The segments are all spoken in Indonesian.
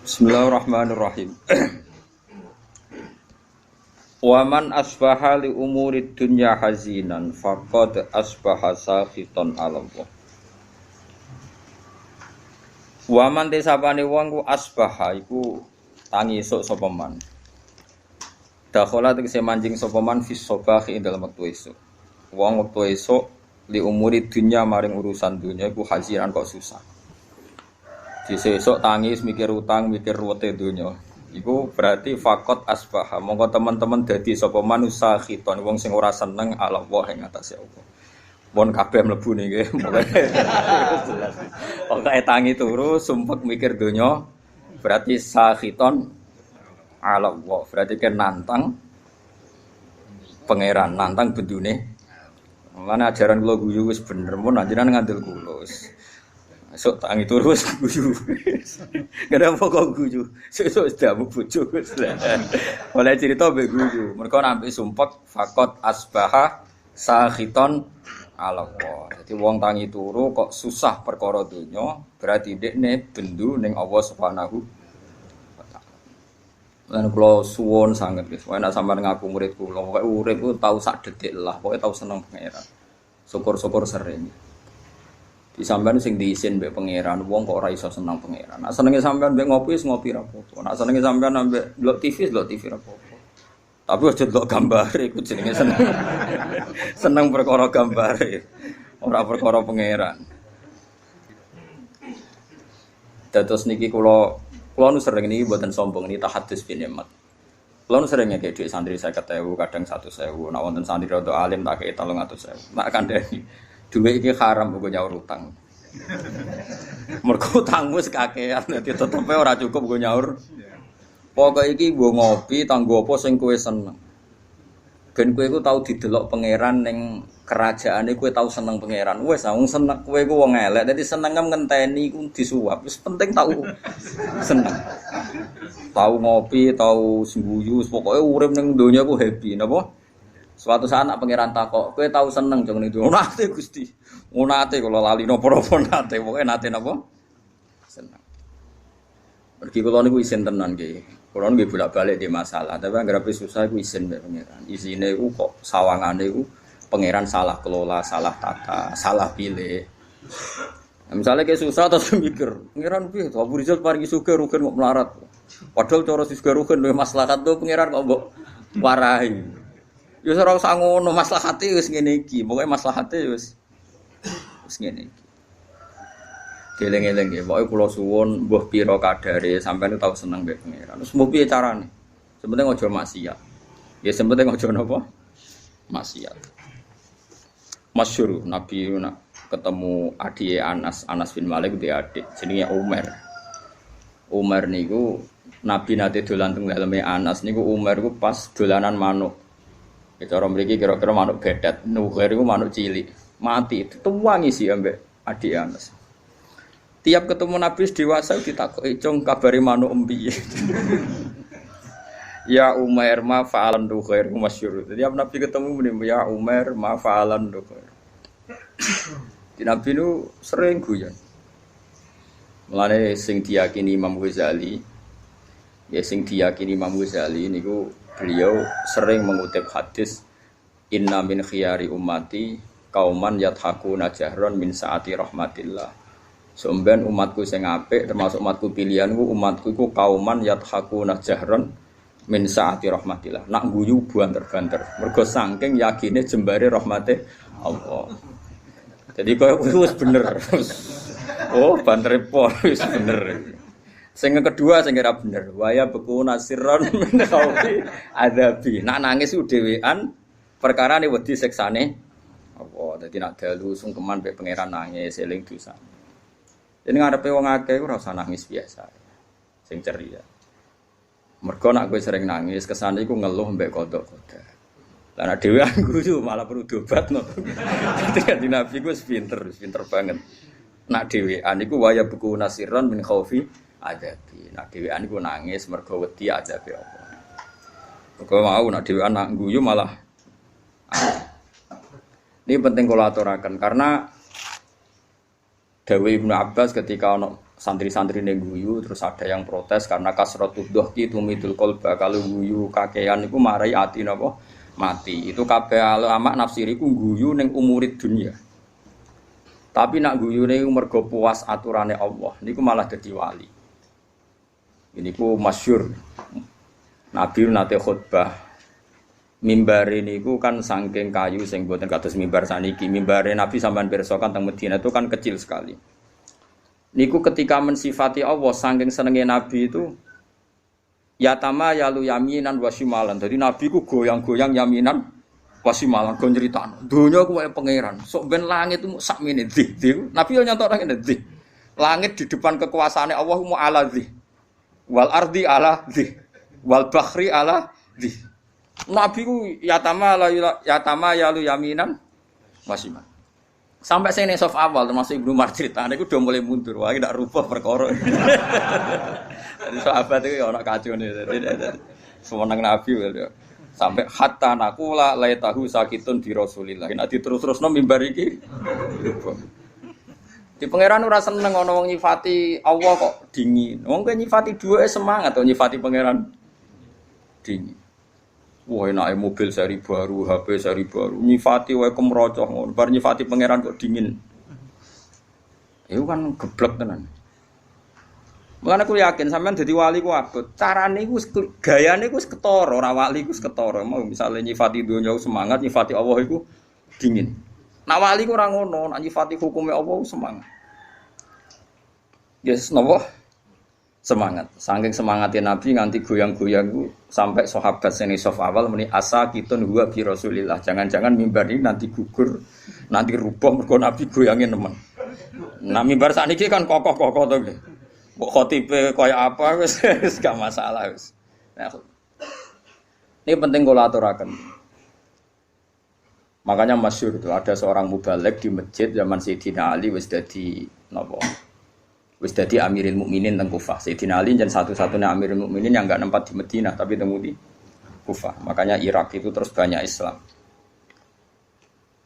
Bismillahirrahmanirrahim. Waman asbaha li umurid dunya hazinan faqad asbaha sakhitan 'ala Allah. Waman desapane wong ku asbaha iku tangi esuk sapa man. Dakhala tegese manjing sapa man fis sabah ing dalem wektu esuk. Wong wektu esuk li umurid dunya maring urusan dunya iku hazinan kok susah. Sesuk tangis mikir utang, mikir ruwete donya. Iku berarti fakot asbah. Monggo teman-teman dadi sapa manusa khiton wong sing ora seneng Allah ing atase Allah. Pun kabeh mlebu niki. Pokoke tangi turu sumpek mikir donya berarti sakhiton Allah. Berarti kan nantang pangeran, nantang bendune. Mana ajaran kula guyu wis bener mun anjenengan ngandel kula. Sok tangi turu wis guyu. Kenapa kok guyu? Sesuk sedamu bojo wis. Oleh cerita mbek guyu. Mergo nampik sumpek fakot asbaha sakhiton ala Allah. Dadi wong tangi turu kok susah perkara donya, berarti dekne bendu ning Allah Subhanahu wa taala. Lan kula suwun sanget wis, nek sampeyan ngaku murid kula, pokoke urip ku tau sak detik lah, pokoke tau seneng pangeran. Syukur-syukur sering. Di sampean sing diisin mbek pangeran, wong kok ora iso seneng pangeran. Nek senenge sampean mbek ngopi wis ngopi ra apa-apa. Nek senenge sampean mbek delok TV ra apa-apa. Tapi aja delok gambare iku jenenge seneng. Seneng perkara gambare, ora perkara pangeran. Dados niki kula nu sering niki mboten sombong niki tahadus bin nikmat. Kula nu sering ngekek dhuwit santri 50.000, kadang 100.000. Nek wonten santri rada alim tak kei 300.000. Nek kandhani duit iki haram kok nyaur utang. Mergo utang wis kakean dadi tetepe ora cukup go nyaur. Pokoke iki nggo ngopi tanggo apa sing kowe seneng. Ben kowe iku tau didelok pangeran ning kerajaane kowe tau seneng pangeran. Wis wong seneng kowe iku wong elek dadi senengem ngenteni iku disuwap. Wis penting tau seneng. Tau ngopi, tau sembuyu, pokoke urip ning donya ku happy napa? Suatu saat nak pangeran takok, kowe tau seneng jeng niku. Nate Gusti. Nate kula lali napa-napa nate, pokoke nate napa? Seneng. Mergi kula niku isin tenan nggih. Kula nggih bolak-balik di masalah, tapi anggere susah iku isin mbek pangeran. Isine iku kok sawangane iku pangeran salah kelola, salah tata, salah pilih. Nah, misalnya kayak susah terus mikir, pangeran piye to Abu Rizal paringi sugih rugen kok melarat. Padahal cara sugih rugen luwih maslahat to pangeran kok mbok warahi. Ya ora usah ngono, maslahate wis ngene iki. Pokoke maslahate wis ngene iki. Geleng-eleng nggih, pokoke kula suwun mbuh pira kadare sampeyan tau seneng mbek pangeran. Wis mbuh piye carane? Sepenting aja maksiat. Ya sepenting aja napa? Maksiat. Masyhur Nabi ketemu adike Anas bin Malik dia adik jenenge Umar. Umar niku Nabi nate dolan teng daleme Anas niku Umar niku pas dolanan manuk. Cara mriki kira-kira manuk bedet, nuher iku manuk cilik, mati dituwangi sih ambek adik Anas. Tiap ketemu Nabi dewasa ditakoki, "Cung kabare manuk piye?" Ya Umar ma fa'alan nuher ku masyhur. Tiap Nabi ketemu muni ya Umar ma fa'alan nuher. Di Nabi nu sering guyon. Mulane sing diyakini Imam Ghazali, ya sing diyakini Imam Ghazali niku beliau sering mengutip hadis inna min khiyari ummati kauman yathakuna jahron min saati rahmatillah. Sampeyan umatku sing apik termasuk umatku pilihanku umatku iku kauman yathakuna jahron min saati rahmatillah. Nak guyu banter-banter mergo saking yakine jembare rahmate Allah. Jadi koyo wis bener. Oh, banter pol wis bener. Sing kedua sing ora bener, waya beku nasirron min khaufi adabi. Nak nangis ku dhewean perkara ne wedi siksane apa. Dadi nak dalu sungkeman mek pangeran nangis eling dosa. Dene ngarepe wong akeh ora usah nangis biasa. Sing ceria. Mergo nak kowe sering nangis kesane iku ngeluh mbek kodok-kodok. Lah nek dhewean guyu malah perlu diobatno. Dadi kan Nabi ku pinter banget. Nak dhewean iku waya beku nasirron min khaufi adabi. Nak dhewean iku nangis mergo wedi adabe apa. Mergo mau nak dhewean nak guyu malah. Ini penting kula aturaken karena dawuh Ibnu Abbas ketika ana santri-santri ning guyu terus ada yang protes karena kasratud dhahki tumidul qalba kalau guyu kakean iku marai ati napa mati. Itu kabeh ulama nafsir iku guyu ning umurid dunia. Tapi nak guyune mergo puas aturane Allah niku malah dadi wali. Ini ku masyhur. Nabi nate khutbah mimbar niku kan saking kayu sing mboten kados mimbar saniki. Mimbare Nabi sampean pirsa kan teng Madinah itu kan kecil sekali. Niku ketika mensifati Allah saking senenge Nabi itu yatama yalu yaminan wasimalan. Jadi Nabi ku goyang-goyang yaminan wasimalan go nyritano. Donya ku kaya pangeran. Sok ben langit itu sakmene dzih. Nabi yo nyontok ngene dzih. Langit di depan kekuasaane Allah mu ala dzih. Wal ardi ala dzih. Wal bahri ala dzih. Nabi ku yatama yalu yaminan wasimalan. Sampai saya soft awal termasuk Ibnu Umar ceritanya itu udah mulai mundur, wah tidak rubah perkara. Jadi sahabat itu orang kacau nih, semenang Nabi sampai hatta nakula laitahu sakitun di Rasulillah. Nanti terus mimbar iki. Di pangeran ora seneng ana wong nyifati Allah kok dingin. Wong kok nyifati duwe semangat atau nyifati pangeran dingin. Wah enake mobil seri baru, HP seri baru, nyifati wae kemrocoh ngono. Bar nyifati pangeran kok dingin. Itu kan geblek tenan. Mulane aku yakin sampean dadi wali ku abot. Carane iku gayane iku wis ketara, ora wali iku wis ketara. Mau misale nyifati donya semangat, nyifati Allah iku dingin. Nak wali ku ora ngono, nak nyifati hukume Allah semangat. Yes, napa? Semangat. Saking semangatnya Nabi nganti goyang-goyang sampai sahabat seni soft awal muni asa kitun huwa bi Rasulillah. Jangan-jangan mimbar ini nanti gugur, nanti rubuh mergo Nabi goyangin nemen. Nah mimbar sakniki kan kokoh-kokoh to nggih. Mbok khotibe kaya apa wis gak masalah wis. Nah, ini penting kula aturaken. Makanya masyhur itu ada seorang mubaligh di masjid zaman Sayyidina Ali wis dadi napa? Wis dadi Amirul Mukminin teng Kufah. Sayyidina Ali jan satu-satunya Amirul Mukminin yang enggak nempat di Madinah tapi temu di Kufah. Makanya Irak itu terus banyak Islam.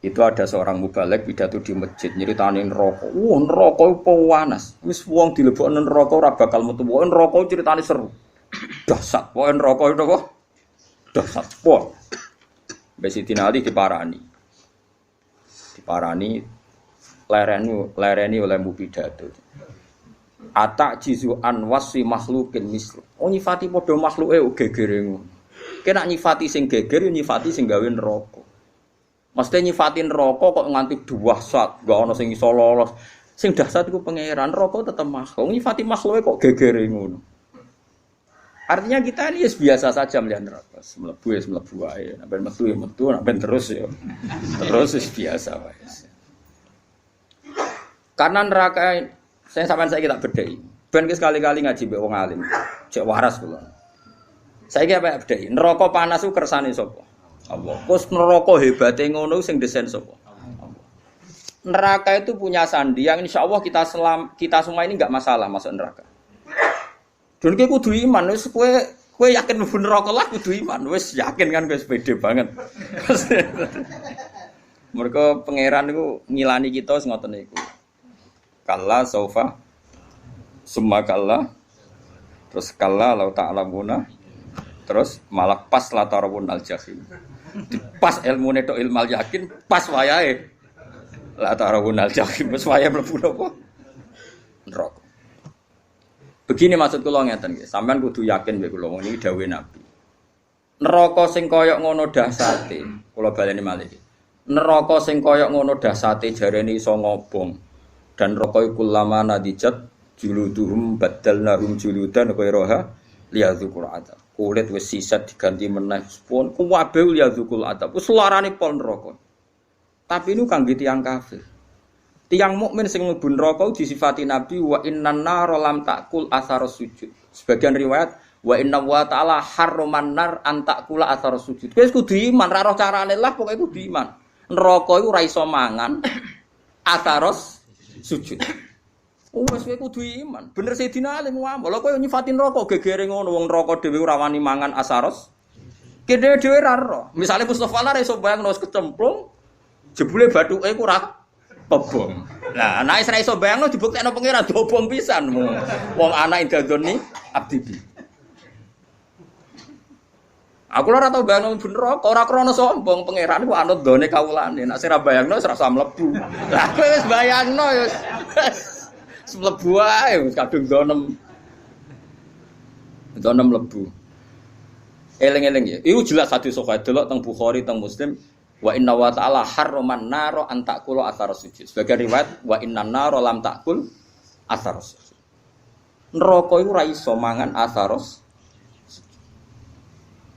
Itu ada seorang mubaligh pidato di masjid nyeritani neraka. Wah, neraka iku panas. Wis wong dilebokno neraka ora bakal metu. Wong neraka ceritane seru. Dahsyat. Wong neraka itu kok dahsyat. Wah. Sayyidina Ali diparani. Lereni oleh pidato. Atak jizu an wasfi makhlukin mislu. Oh nyifati padha makhluke gegere ngono. Kena nyifati sing geger nyifati sing gawe neraka. Mesti nyifati neraka kok nganti dahsyat, gak ana sing iso lolos. Sing dahsyat iku pangeran, neraka tetep makhluk. Nyifati makhluke kok gegere ngono. Artinya kita ini biasa saja melihat neraka. Mlebu wae. Nek metu ya metu, nek terus ya. Terus biasa wae. Karena neraka saya sampean saiki tak bedheki. Ben sekali-kali ngaji mbek wong alim. Cek waras kula. Saiki apa bedheki? Neraka panas ku kersane sapa? Allah. Terus neraka hebate ngono sing desain sapa? Allah. Neraka itu punya sandi yang insyaallah kita semua ini enggak masalah masuk neraka. Dan kowe kudu iman wis kowe yakin mlebu neraka lah kudu iman. Wis yakin kan wis pede banget. Mergo pangeran iku ngilani kita wis ngoten niku. Kalla saufa summa kalla terus kalla lau ta'lamuna terus malah pas la tarawun al jahim pas ilmune tok ilmal yakin pas wayahe la tarawun al jahim wis wayahe mlebu napa neraka. Begini maksud kula ngeten nggih, sampean kudu yakin mek kula niki dawuhe Nabi. Neraka sing kaya ngono dahsate, kula baleni malih. Neraka sing kaya ngono dahsate jarene iso ngobong. Dan rokoi kulama nadijat juluduhum badalnahum juludan qairaha liyadzukul adab. Kulit wis sisat diganti meneh pun kuwabe liyadzukul adab. Wis larane pol neraka. Tapi ini kangge tiyang kafir. Tiyang mukmin sing mlebu neraka disifati Nabi wa innan nar lam takul atharos sujud. Sebagian riwayat wa inna wa ta'ala harraman nar an takula atharos sujud. Wis kudu iman, ra roh carane lah pokoke kudu iman. Neraka iku ora iso mangan atharos sujud. Wes kowe kudu iman. Bener Sayyidina Ali ngomong, lha kowe nyifati neraka gegere ngono wong neraka dhewe ora wani mangan asaros. Kene dhewe ra ero. Misale Mustofa ora iso bayangno wis kecemplung, jebule bathuke ku ora Pebong. Nah, anake ora iso bayangno dibuktekno pangeran dobong pisan. Wong anak dadoni abdi. Aku ora tau bayangno bener kok ora krana sombong pangeran ku anut done kawulane. Nek ora bayangno wis rasa mlebu. Lah kowe wis bayangno ya wis mlebu ae wis kadung donem. Donem mlebu. Eling-eling ya. Iku jelas hadis sahih delok teng Bukhari teng Muslim wa inna wa ta'ala harraman naro an ta'kulu athar sujud. Sebagai riwayat wa innan naro lam ta'kul athar sujud. Neraka iku ora iso mangan athar.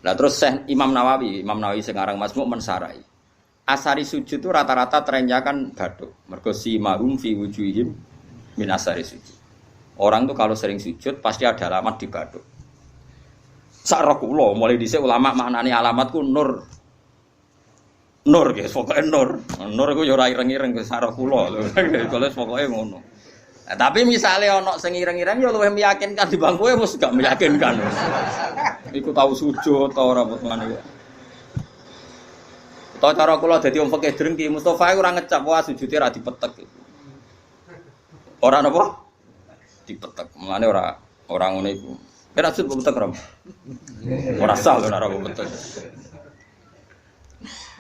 Lah terus Imam Nawawi sing aran Majmu' mensarai. Asari sujud itu rata-rata trennya kan bathuk. Mergo si mahum fi wujuhim min asari sujud. Orang tuh kalau sering sujud pasti ada alamat di bathuk. Sak kula mulai dhisik ulama maknane alamatku nur. Nur guys, pokoke nur. Nur iku ya ora ireng-ireng sak kula lho. Kalau pokoke ngono. Nah, tapi misalnya ana sing ireng-ireng ya luwih meyakinkan di bangku wis gak meyakinkan. Iku tahu sujud ta ora ngene. Utawa cara kula dadi wong fikih drengki Mustofa ora ngecap wah sujude ra dipetek. Ora napa? Dipetek. Mulane ora ngono iku. Kira sujud petek ora. Ora sah lho ora petek.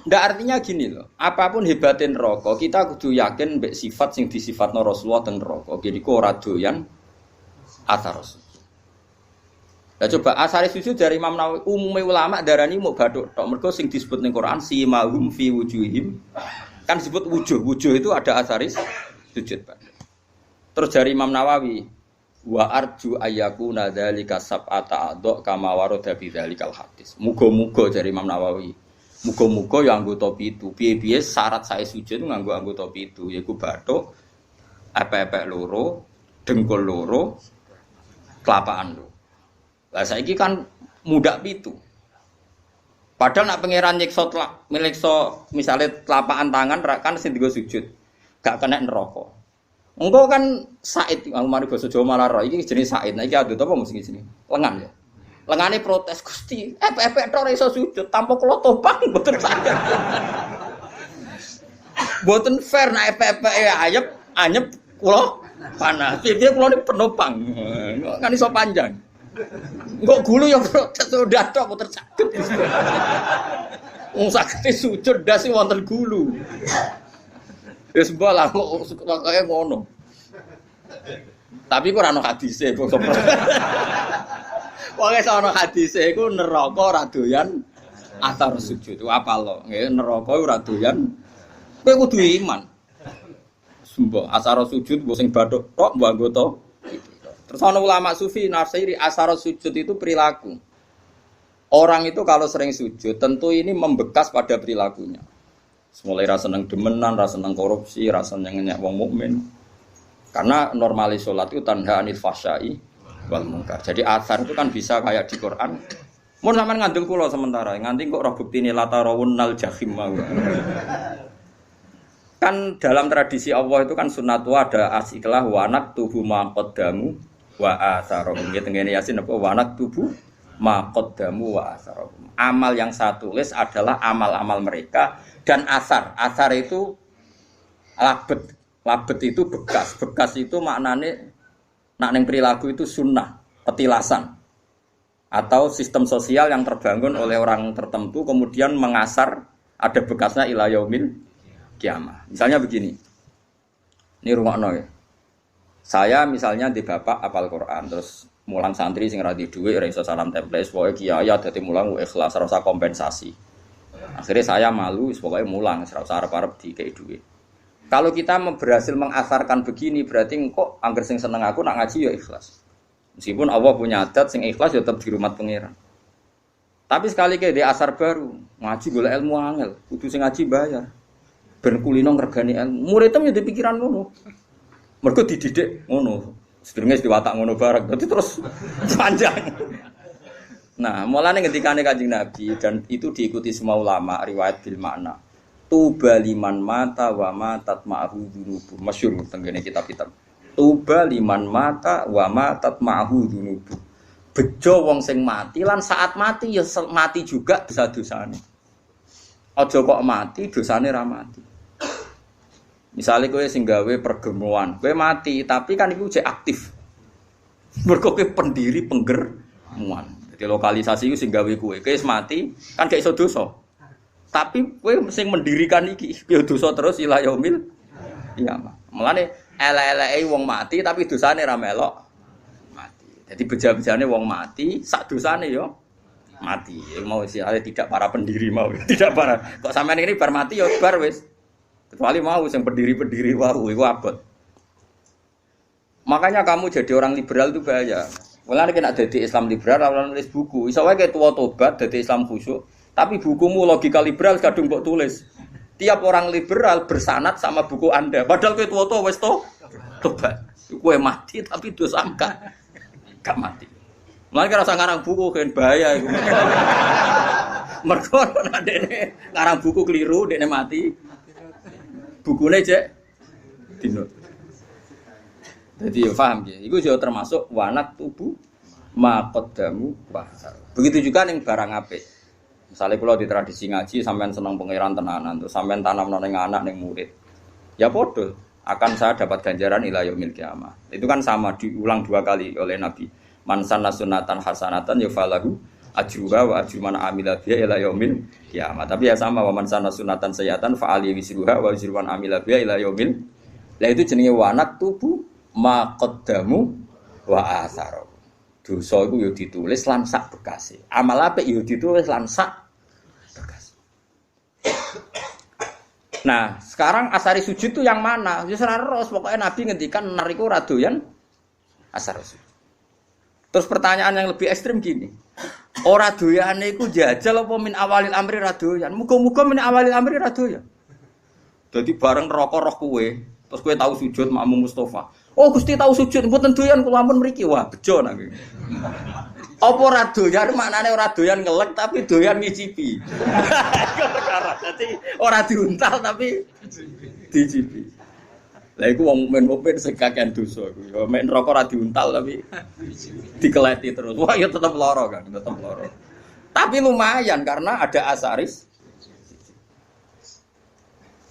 Ndak artinya gini loh, apapun hebatin neraka, kita kudu yakin mbek sifat sing disifatno Rasulullah teng neraka. Jadi ku ora doyan athar sujud. Lah coba asare sujud dari Imam Nawawi, umume ulama darani mau bathuk tok. Mergo sing disebut ning Quran si mahum fi wujuhim kan disebut wujuh. Wujuh itu ada asaris sujud, Pak. Terus dari Imam Nawawi wa arju ayyakuna dzalika sab'ata adha kama warada bi dzalikal hadis. Muga-muga dari Imam Nawawi muga-muga ya anggota pitu. Piye-piye syarat saya sujud nganggo anggota pitu yaiku bathuk, epek-epek loro, dengkul loro, kelapaan loro. Lah saiki kan mudak pitu. Padahal nak pangeran nyiksa misale telapakan tangan kan sing digo sujud. Gak kena neraka. Engko kan Said, aku mari basa Jawa malah ro iki jenis Said. Nah iki adut apa mesti sini? Lengan ya. Lengane protes Gusti, epek-epek tok ora iso sujud tanpa kula topang mboten saged. Mboten fair nek epek-epek anyep kula panas. Piye kula ni penopang. Kan iso panjang. Engko gulu ya protes udah tok mboten saged. Wong saged sujud ndas wonten gulu. Wis bola kok kaya ngono. Tapi kok ora ono hadise kok. Pokoke ana hadise iku neraka ora doyan athar sujud. Apa lo? Nggih neraka ora doyan. Kowe kudu iman. Sumpah asar sujud mbok sing bathuk tok mbok anggota. Terus ana ulama sufi nafsiri asar sujud itu perilaku. Orang itu kalau sering sujud tentu ini membekas pada perilakunya. Mulai rasa seneng demenan, rasa seneng korupsi, rasa nyenyek wong mukmin. Karena normalis salat itu tanha anil fahsya'i wal munkar. Jadi athar itu kan bisa kayak di Quran. Mun sampean ngandel kula sementara, nganti kok roh buktine latarawunnal jahim mau. Kan dalam tradisi Allah itu kan sunnatu ada asiklah wa naktubu ma qaddamu wa atharum. Nggih tengene Yasin apa wa naktubu ma qaddamu wa atharum. Amal yang saya tulis adalah amal-amal mereka dan asar. Asar itu labet. Labet itu bekas. Bekas itu maknane nak ning perilaku itu sunnah, petilasan. Atau sistem sosial yang terbangun oleh orang tertentu kemudian mengasar ada bekasnya ila yaumil kiamah. Misalnya begini. Ini rungokno ya. Saya misalnya di bapak apal Quran terus mulang santri sing ra di dhuwit ora iso salam template pokoke kiai dadi mulang ikhlas ora usah kompensasi. Akhirnya saya malu pokoke mulang ora usah arep-arep dikei dhuwit. Kalau kita berhasil mengasarkan begini berarti kok angger sing seneng aku nak ngaji ya ikhlas. Meskipun Allah punya adat sing ikhlas ya tetap dirahmat pangeran. Tapi sekali ke di asar baru ngaji golek ilmu angel, kudu sing ngaji bayar. Ben kulino ngregani ilmu. Muridem ya dipikiran ngono. Mergo dididik ngono. Sedurunge diwatak ngono bareng. Dadi terus panjang. Nah, mulane ngendikane Kanjeng Nabi dan itu diikuti semua ulama riwayat bil makna. Tuba liman mata wa matat ma'hu dzunubu. Masyhur tengene kitab-kitab. Tuba liman mata wa matat ma'hu dzunubu. Bejo wong sing mati lan saat mati ya mati juga dosa-dosane. Aja kok mati dosane ra mati. Misalnya kowe sing gawe pergemuan, kowe mati, tapi kan iku cek aktif. Mergo kowe pendiri penggermuan. Jadi lokalisasi iku sing gawe kowe wis mati, kan gak iso dosa. Tapi kowe sing mendirikan iki ya dosa terus ila yaumil qiyamah. Mulane elek-eleke wong mati tapi dosane ra melok mati. Jadi beja-bejane wong mati, sak dosane yo mati. Mau istilahnya tidak para pendiri mau, tidak para. Kok sampean ini bar mati yo bar wis. Kecuali mau sing pendiri-pendiri wae iku abot. Makanya kamu jadi orang liberal itu bahaya. Mulane kena dadi Islam liberal ora nulis buku. Iso wae ke tuwa tobat dadi Islam khusyuk, tapi bukumu logika liberal kadung mbok tulis. Tiap orang liberal bersanad sama buku Anda. Padahal kowe tuwa-tuwa wis tobat. Kowe mati tapi dosa gak mati. Mulane kira usah ngarang buku kan bahaya iku. Mergo nek dene ngarang buku keliru, dekne mati. Bukune cek dinut. Jadi ya paham ya. Iku juga termasuk wanak tubuh maqaddamu wa. Begitu juga ning barang apik. Misalnya kalau di tradisi ngaji sampean seneng pangeran tenanan, terus sampean tanam ning anak ning murid. Ya podo akan saya dapat ganjaran ila yaumil qiyamah. Itu kan sama diulang 2 kali oleh Nabi. Man sanna sunnatan hasanatan yufalahu ajruha wa ajru man amila biha ila yaumil qiyamah. Tapi ya sama wa man sanna sunnatan sayyatan fa ali wisruha wa ajru man amila biha ila yaumil. Lah itu jenenge wanak tubuh maqaddamu wa atharu. Dosa iku ya ditulis lan sak bekase. Amal apik ya ditulis lan sak bekase. Nah, sekarang asari sujud itu yang mana? Ya seraros pokoknya Nabi ngendikan nar iku ora doyan asar sujud. Terus pertanyaan yang lebih ekstrim gini. Ora doyane iku jajal apa min awalil amri ra doyan? Muga-muga min awalil amri ra doyan. Dadi bareng neraka roh kowe, terus kowe tahu sujud makmum Mustofa. Oh Gusti tahu sujud, mboten doyan kula ampun mriki. Wah, bejo nang iki. Apa ora doyan maknane ora doyan ngelek tapi doyan ngicipi. Perkara. Dadi ora diuntal tapi dicipi. Lah iku wong mukmin sing kakean dosa iku. Ya mek neraka ora diuntal tapi dikeleti terus. Wah, ya tetep lara kan, tetep lara. Tapi lumayan karena ada asaris.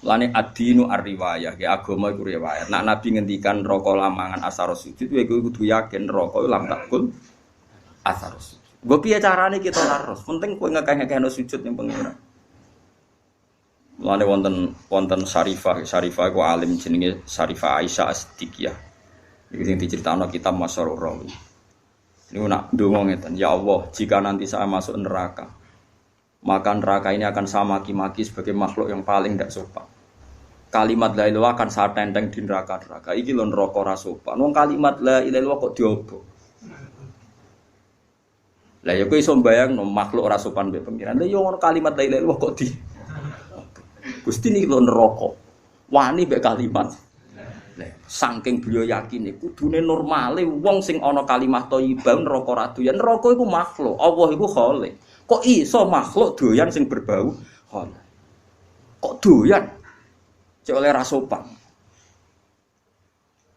Lane ad-dinu ar-riwayah, ya agama iku riwayat. Nek Nabi ngendikan neraka lamangan asar sujud, kowe kudu yakin neraka lam takul asar sujud. Nggo piye carane kita laros? Penting kowe ngekeh-ngekehno sujud ning pengira. Lane wonten Syarifah iku alim jenenge Syarifah Aisyah As-Siddiqiyah. Iki sing diceritakno kitab Masyarur Rawi. Niku nak ndonga ngeten, ya Allah, jika nanti saya masuk neraka, maka neraka ini akan saya maki-maki sebagai makhluk yang paling tidak sopan. Kalimat la ilaha illallah akan saya tenteng di neraka-neraka. Iki lho neraka ora sopan. Wong kalimat la ilaha illallah kok diobok. Lah ya kowe iso mbayangno makhluk ora sopan mbek pengiran. Lah ya ngono kalimat la ilaha illallah kok di Gusti niki lho neraka. Wani mbek kalimat. Lah saking beliau yakin iku kudune normale wong sing ana kalimat thayyibah neraka ora doyan. Neraka iku makhluk. Allah iku khalik. Kok iso makhluk doyan sing berbau khalik. Kok doyan? Cek oleh rasopan.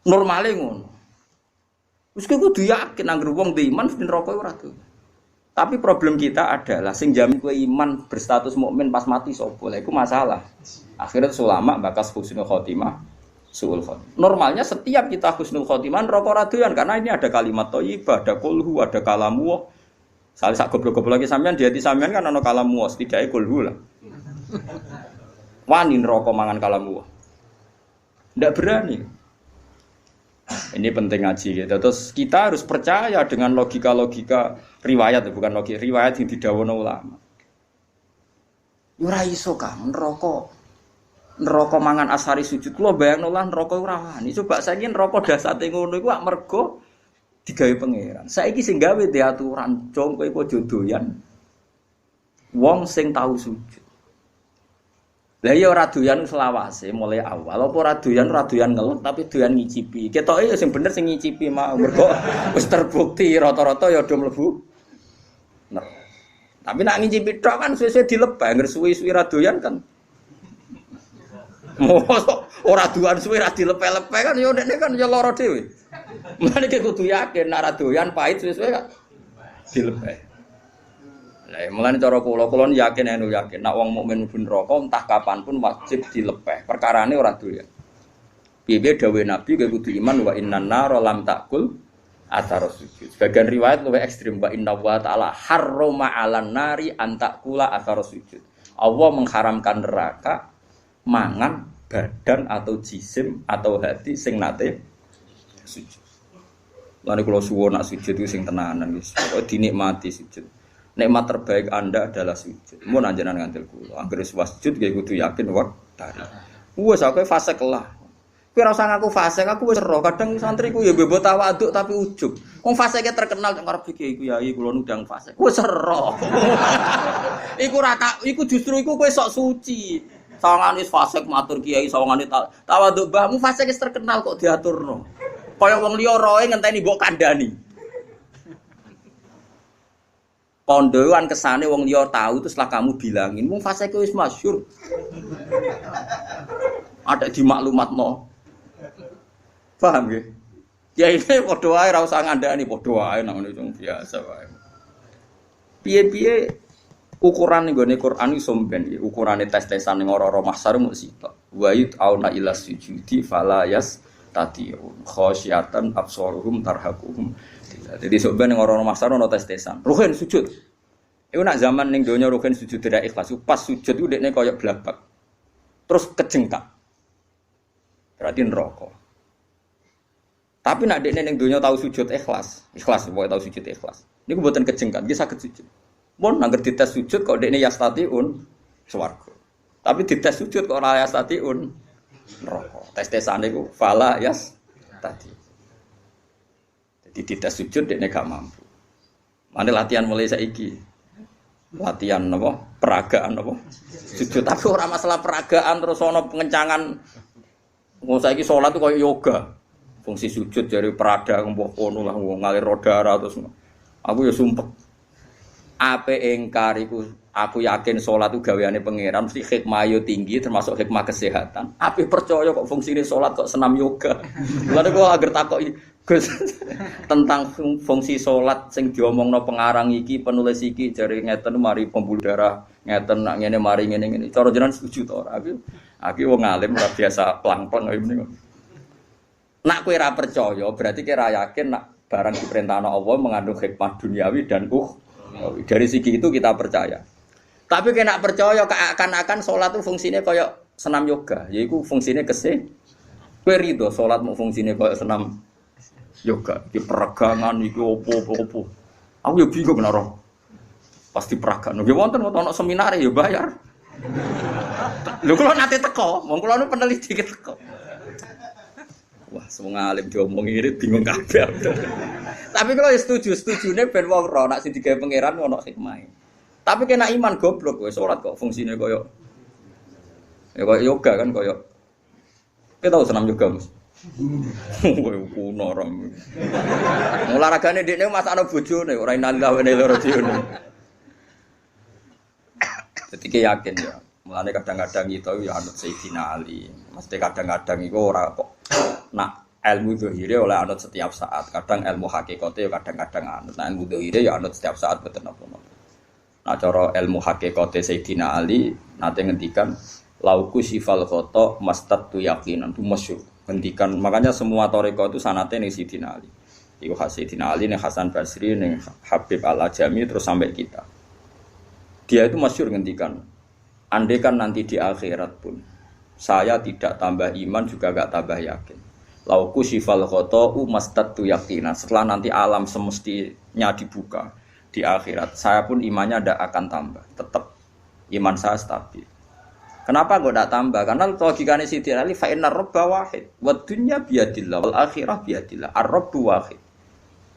Normale ngono. Wis kudu yakin anggere wong dhe iman mesti neraka ora doyan. Tapi problem kita adalah sing jamin kowe iman berstatus mukmin pas mati sapa? Lha iku masalah. Akhirnya ulama bakas husnul khotimah, suul khotimah. Normalnya setiap kita husnul khotimah neraka ora doyan karena ini ada kalimat thayyibah, ada kulhu, ada kalamu. Sale sak goblok-goblok lagi sampean di hati sampean kan ana kalamu, setidaknya kulhu lah. Wani neraka mangan kalamu. Ndak berani. Ini penting ngaji gitu. Terus kita harus percaya dengan logika-logika riwayat, bukan logika riwayat yang didhawuhna ulama. Ora iso Kang neraka mangan asari sujud. Kulo bayangno lah neraka ora wani. Coba saiki neraka dasate ngono iku mergo digawe pangeran. Saiki sing gawe diaturan jong kowe aja doyan. Wong sing tau sujud. Lah ya ora doyan selawase mulai awal apa ora doyan ngelek tapi doyan ngicipi. Ketoke ya sing bener sing ngicipi mau mergo wis terbukti rata-rata ya do mlebu. Nah. Tapi nek ngicipi tok kan suwe-suwe dilepeh, ngger suwi-suwi ra doyan kan. Mosok ora doyan suwe ra dilepeh-lepeh kan ya ndekne kan ya lara dhewe. Mulane kudu yakin nek ra doyan pahit suwe-suwe kan dilepeh. Lah mulane cara kula yakin nek wong mukmin mlebu neraka entah kapan pun wajib dilepeh. Perkarane ora doyan. Piye dawuh Nabi kowe kudu iman wa innan nar lam takul athar sujud. Sebagian riwayat luwih ekstrem wa inna wa ta'ala harrama 'alan nari an takula athar sujud. Allah mengharamkan neraka mangan badan atau jisim atau hati sing nate sujud. Lan kula suwun nak sujud itu sing tenanan wis. Pokoke dinikmati sujud. Nikmat terbaik Anda adalah sujud. Mun anjenan ngandel kula, anggere sujud nggih kudu yakin waktari. Wes aku fase kelah. Kowe ora usah ngaku fase, aku wis ero. Kadang santriku ya bebo tawaduk tapi ujug. Wong fase ki terkenal nek arep iki kiai kula nundang fase. Kowe ero. Iku ora tak iku justru iku kowe sok suci. Sawangane fase matur kiai, sawangane tawaduk mbahmu fase ki terkenal kok diaturno. Kaya wong liya roe ngenteni mbok kandhani. Pondoan kesane wong liya tahu terus setelah kamu bilangin, mung fase ki wis masyhur. Ada di maklumatno. Paham nggih? Ya ini padha wae ora usah ngandani padha wae nang ngene biasa wae. Piye-piye ukuran nggone Quran iki somben iki, ukurane tes-tesan ning ora-ora mahsyar mung sitok. Wa auna ila sujudi fala yastati'un khasyiatan absaruhum tarhaquhum. Jadi somben ning ora-ora mahsyar ono tes-tesan. Ruhin sujud. Iku nak zaman ning donya ruhin sujud tidak ikhlas. Pas sujud ku dekne koyo blabak. Terus kejengkak. Berarti neraka. Tapi nak dekne ning donya tahu sujud ikhlas pokoke tahu sujud ikhlas. Niku mboten kejengkat, nggih saged sujud. Mun nangger dites sujud kok dekne yastatiun swarga. Tapi dites sujud kok ora yastatiun neraka. Tes-tesane niku fala yastati. Jadi dites sujud dekne gak mampu. Mane latihan mulai saiki. Latihan napa? Peragaan napa? Sujud tapi ora masalah peragaan terus ana pengencangan. Wong saiki salat itu koyo yoga. Fungsi sujud dari perada mbok kono lah wong ngalir rodara terus. Aku ya sumpek. Ape engkar iku aku yakin salat itu gaweane pangeran mesti hikmah yo tinggi termasuk hikmah kesehatan. Ape percaya kok fungsine salat kok senam yoga. Lha kok agar takoki Gus tentang fungsi salat sing diomongno pengarang iki penulis iki jare ngeten mari pembuluh darah ngeten nak ngene mari ngene-ngene. Cara jenengan setuju to ora? Aku wong alim ora biasa plang-plang kaya ngene. Nak kowe ora percaya berarti kowe ora yakin nak barang diperintahno Allah mengandung hikmah duniawi dan dari segi itu kita percaya. Tapi kowe nak percaya akan salat itu fungsinya kaya senam yoga, yaiku fungsine kesih. Kowe rido salat mau fungsine kaya senam yoga, iki peregangan iki opo-opo. Aku ya bingung naro. Pasti peragan. Nggih wonten ana seminar ya bayar. Lho kula nate teko, wong kula nu peneliti teko. Wah, semua alim diomongi ini bingung kabeh. Tapi kalau setujune ben wong ro nek sing digawe pangeran ono hikmah. Tapi kena iman goblok kowe salat kok fungsine koyo ya koyo yoga kan koyo. Kita tahu senam yoga, Mas. Kowe kuno rom. Olahragane dekne masakno bojone ora inalillah wa inna ilaihi raji'un. Dadi yakin ya. Mulane kadang-kadang itu ya anut Sayyidina Ali. Mesti kadang-kadang iku ora kok nak ilmu zahire oleh anut setiap saat. Kadang ilmu hakikate ya kadang-kadang anut. Nah ilmu zahire ya anut setiap saat boten napa-napa. Nah cara ilmu hakikate Sayyidina Ali nate ngendikan lauku sifal khata mastatu yaqinan itu masyhur. Ngendikan makanya semua thariqah itu sanate ning Sayyidina Ali. Iku Sayyidina Ali ning Hasan Basri ning Habib Al-Ajami terus sampai kita. Dia itu masyhur ngendikan andai kan nanti di akhirat pun saya tidak tambah iman juga gak tambah yakin. Lauku sifal khota'u mastatu yakinan. Setelah nanti alam semestinya dibuka di akhirat, saya pun imannya tidak akan tambah. Tetap iman saya stabil. Kenapa kok tidak tambah? Karena logikanya Sayyidina Ali fa innar rabba wahid wad dunya biyadillah wal akhirah biyadillah. Ar-rabbu wahid.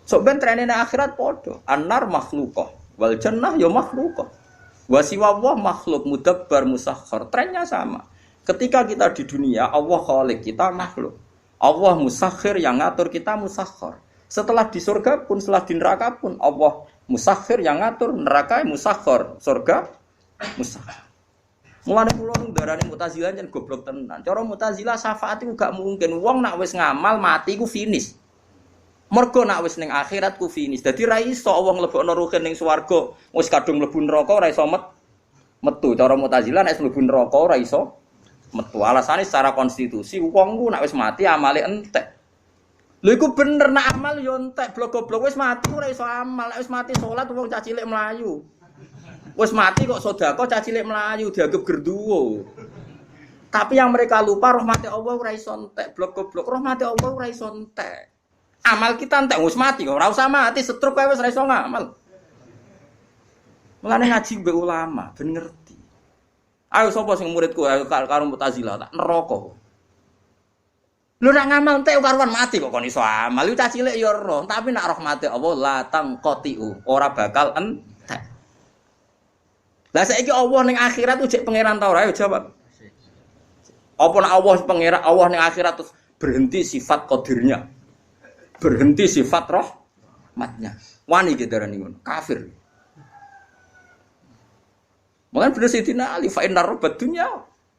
So ben trenene akhirat padha. An-nar makhluqah wal jannah ya makhluqah. Wa siwa Allah makhluk mudabbar musakhkhar. Trennya sama. Ketika kita di dunia, Allah khaliq, kita makhluk. Allah musakhir yang ngatur kita musakhir. Setelah di surga pun, setelah di neraka pun, Allah musakhir yang ngatur neraka musakhir, surga musakhir. Mulane kula nu darane Mu'tazilah jan goblok tenan. Cara Mu'tazilah syafaat iku gak mungkin. Wong nak wis ngamal mati ku finish. Mergo nak wis ning akhirat ku finish. Dadi ra iso Allah mlebokno ruhin ning swarga, wis kadung mlebu neraka ora iso metu. Cara Mu'tazilah nek mlebu neraka ora iso metu. Alasane secara konstitusi wong ku nek wis mati amale entek. Lho iku bener nek amal yo entek, blok-blok wis mati ora iso amal. Nek wis mati salat wong cah cilik mlayu. Wis mati kok sedekah cah cilik mlayu dianggap gerduwo. Tapi yang mereka lupa rahmati Allah ora iso entek, blok-blok rahmati Allah ora iso entek. Amal kita entek wis mati kok ora usah mati setruk kowe wis ora iso ngamal. Mulane ngaji mbek ulama ben ngerti. Ayo sapa sing muridku ayo karo Mu'tazilah tak neraka. Lho nak ngamal entek karuan mati kok kon iso amal. Iku cah cilik ya roh, tapi nak rahmate Allah la tangqatiu, ora bakal entek. Lah saiki Allah ning akhirat ku jek pangeran ta ora ayo jawab. Apa nak Allah pangeran Allah ning akhirat terus berhenti sifat qadirnya. Berhenti sifat rahmatnya. Wani ki darani ngono, kafir. Makanya bener Sayyidina Ali fa innar rabbad dunya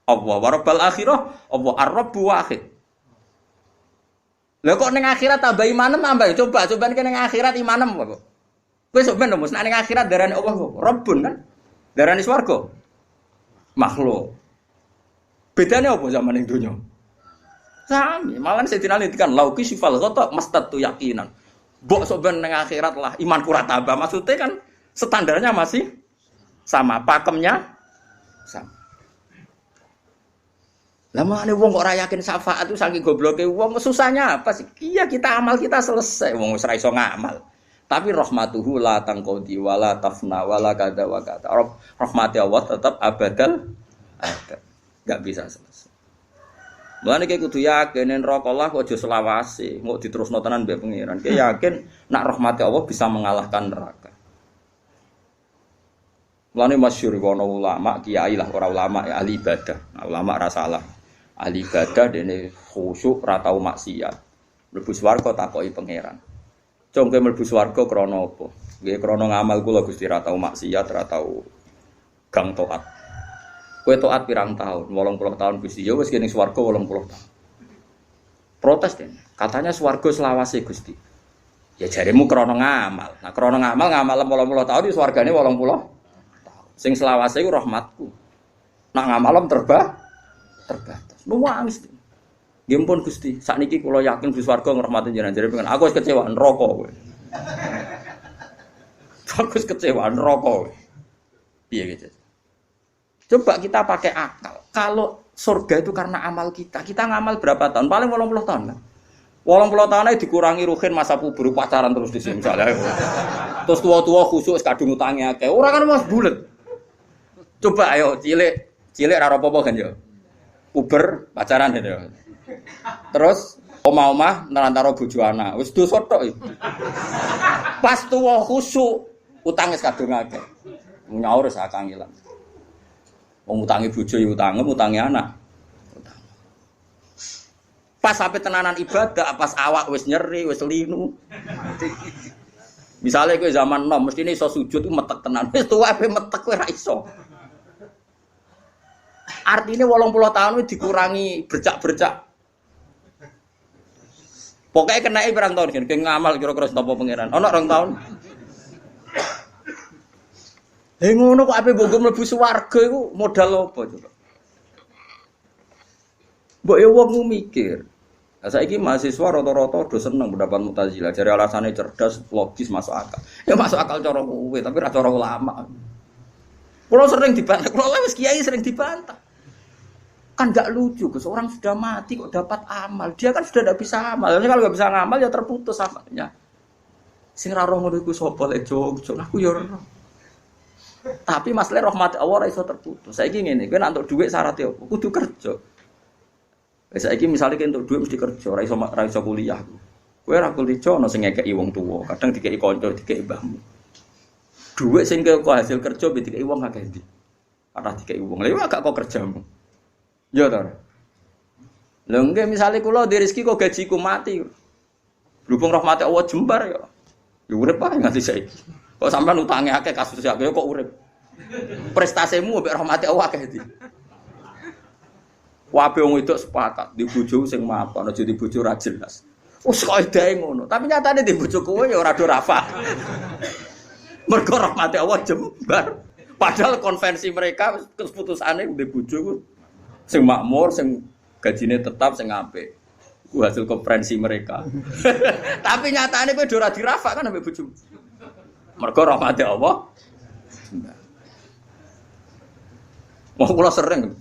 Allah wa rabbal akhirah Allah ar-rabbu wahid. Lah kok ning akhirat tambah imanem ambek coba ning akhirat imanem kok. Kowe sok ben nek ning akhirat darane Allah kok Rabbun kan? Darane swarga. Makhluk. Bedane apa zaman ning donya? Sami, malah Sayyidina Ali kan lauki sifal ghata mastatu yakinan. Mbok sok ben ning akhirat lah imanku ora tambah. Maksudnya kan standarnya masih sama, pakemnya sama. Lah mana wong kok ora yakin syafaat itu saking gobloke wong, susahnya apa sih? Iya kita amal kita selesai, wong wis ora iso ngamal. Tapi rahmatuhu la tangqadi wala tafna wala kada wa kada. Rahmati Allah tetap abadal ada. Enggak bisa selesai. Mulane kowe kudu yakin neraka Allah kok aja selawase, mok diterusno tenan mbek pangeran. Kowe yakin nak rahmati Allah bisa mengalahkan neraka. Mulane masyhur ana ulama, kiai lah ora ulama ya ahli ibadah. Nah, ulama ra salah. Ahli ibadah dene khusyuk ra tau maksiat. Mlebu swarga takoki pangeran. Cung kowe mlebu swarga krana apa? Nggih krana ngamal kula Gusti ra tau maksiat, ra tau gang taat. Kowe taat pirang tahun? 80 tahun Gusti. Ya wis kene swarga 80 tahun. Protes den. Katanya swarga selawase Gusti. Ya jaremu krana ngamal. Nah krana ngamal 80 tahun di swargane 80. Sing selawase iku rahmatku. Nak ngamalem terbatas. Nuwangis. Nggih pun Gusti, sakniki kula yakin Gusti swarga ngrahmati jenengan. Jare pengen aku wis kecewa neraka kowe. Aku wis kecewa neraka kowe. Piye gitu. Coba kita pakai akal. Kalau surga itu karena amal kita. Kita ngamal berapa tahun? Paling 80 tahun kan. 80 tahun aja dikurangi ruhin masa puber pacaran terus di sini misalnya. Terus tua-tua khusus kadung utangnya akeh. Ora kan Mas bulet. Coba ayo cilik ora apa-apa kan ya. Puber pacaran ya. Terus omah-omah nerantara bojo anak. Wis dosa tok iki. Pas tuwa khusuk utange kadung akeh. Nyaur sak kangilan. Wong utange bojo ya utange anak. Pas sampai tenanan ibadah, pas awak wis nyeri, wis linu. Misalnya kowe zaman nom mesti iso sujud metek tenan. Wis tuwa ape metek kowe ora iso. Artinya 80 tahun itu dikurangi bercak-bercak. Pokoknya kena berang tahun kan, kayak ngamal kira-kira setopo pangeran. Ono 2 tahun. Ngono kok ape mbok mlebu swarga iku modal apa coba? Mbok ya wong mikir. Lah saiki mahasiswa rata-rata do seneng pendapat Mu'tazilah. Jare alasane cerdas, logis, masuk akal. Ya masuk akal cara kowe, tapi ra cara ulama. Kulo sering dibantah, kulo wis kiai sering dibantah. Kan enggak lucu, Gus. Orang sudah mati kok dapat amal. Dia kan sudah tidak bisa amal. Jadi kalau enggak bisa ngamal ya terputus amalnya. Sing ra roh ngono iku sapa lek jog, aku ya ora. Tapi masalah rahmat Allah ora iso terputus. Saiki ngene, kowe nek entuk dhuwit syaratnya apa? Kudu kerja. Saiki misale kowe entuk dhuwit mesti kerja, ora iso kuliah. Kowe ora kuliah ono sing ngekeki wong tuwa, kadang dikeki kanca, dikeki mbahmu. Dhuwit sing kok hasil kerja mbek dikeki wong akeh ndi? Ora dikeki wong. Lha agak kok kerjamu. Ya ta. Lha nggih misale kula di rezeki kok gajiku mati. Berhubung rahmat Allah jembar ya. Ya urip ae nganti saiki. Kok sampean utange akeh kasus akeh kok urip. Prestasimu mbek rahmat Allah akeh ndi. Wae wong wedok sepakat di bojo sing mapan aja di bojo ra jelas. Wes kok edae ngono. Tapi nyatane di bojo kowe ya ora do rafa. Mergo rahmat Allah jembar. Padahal konvensi mereka keputusane di bojo Sing makmur, sing gajine tetap, sing apik. Ku hasil konferensi mereka. Tapi nyatane kowe ora dirafak kan ambek bojomu. Mergo rahmate Allah. Wah kula sering.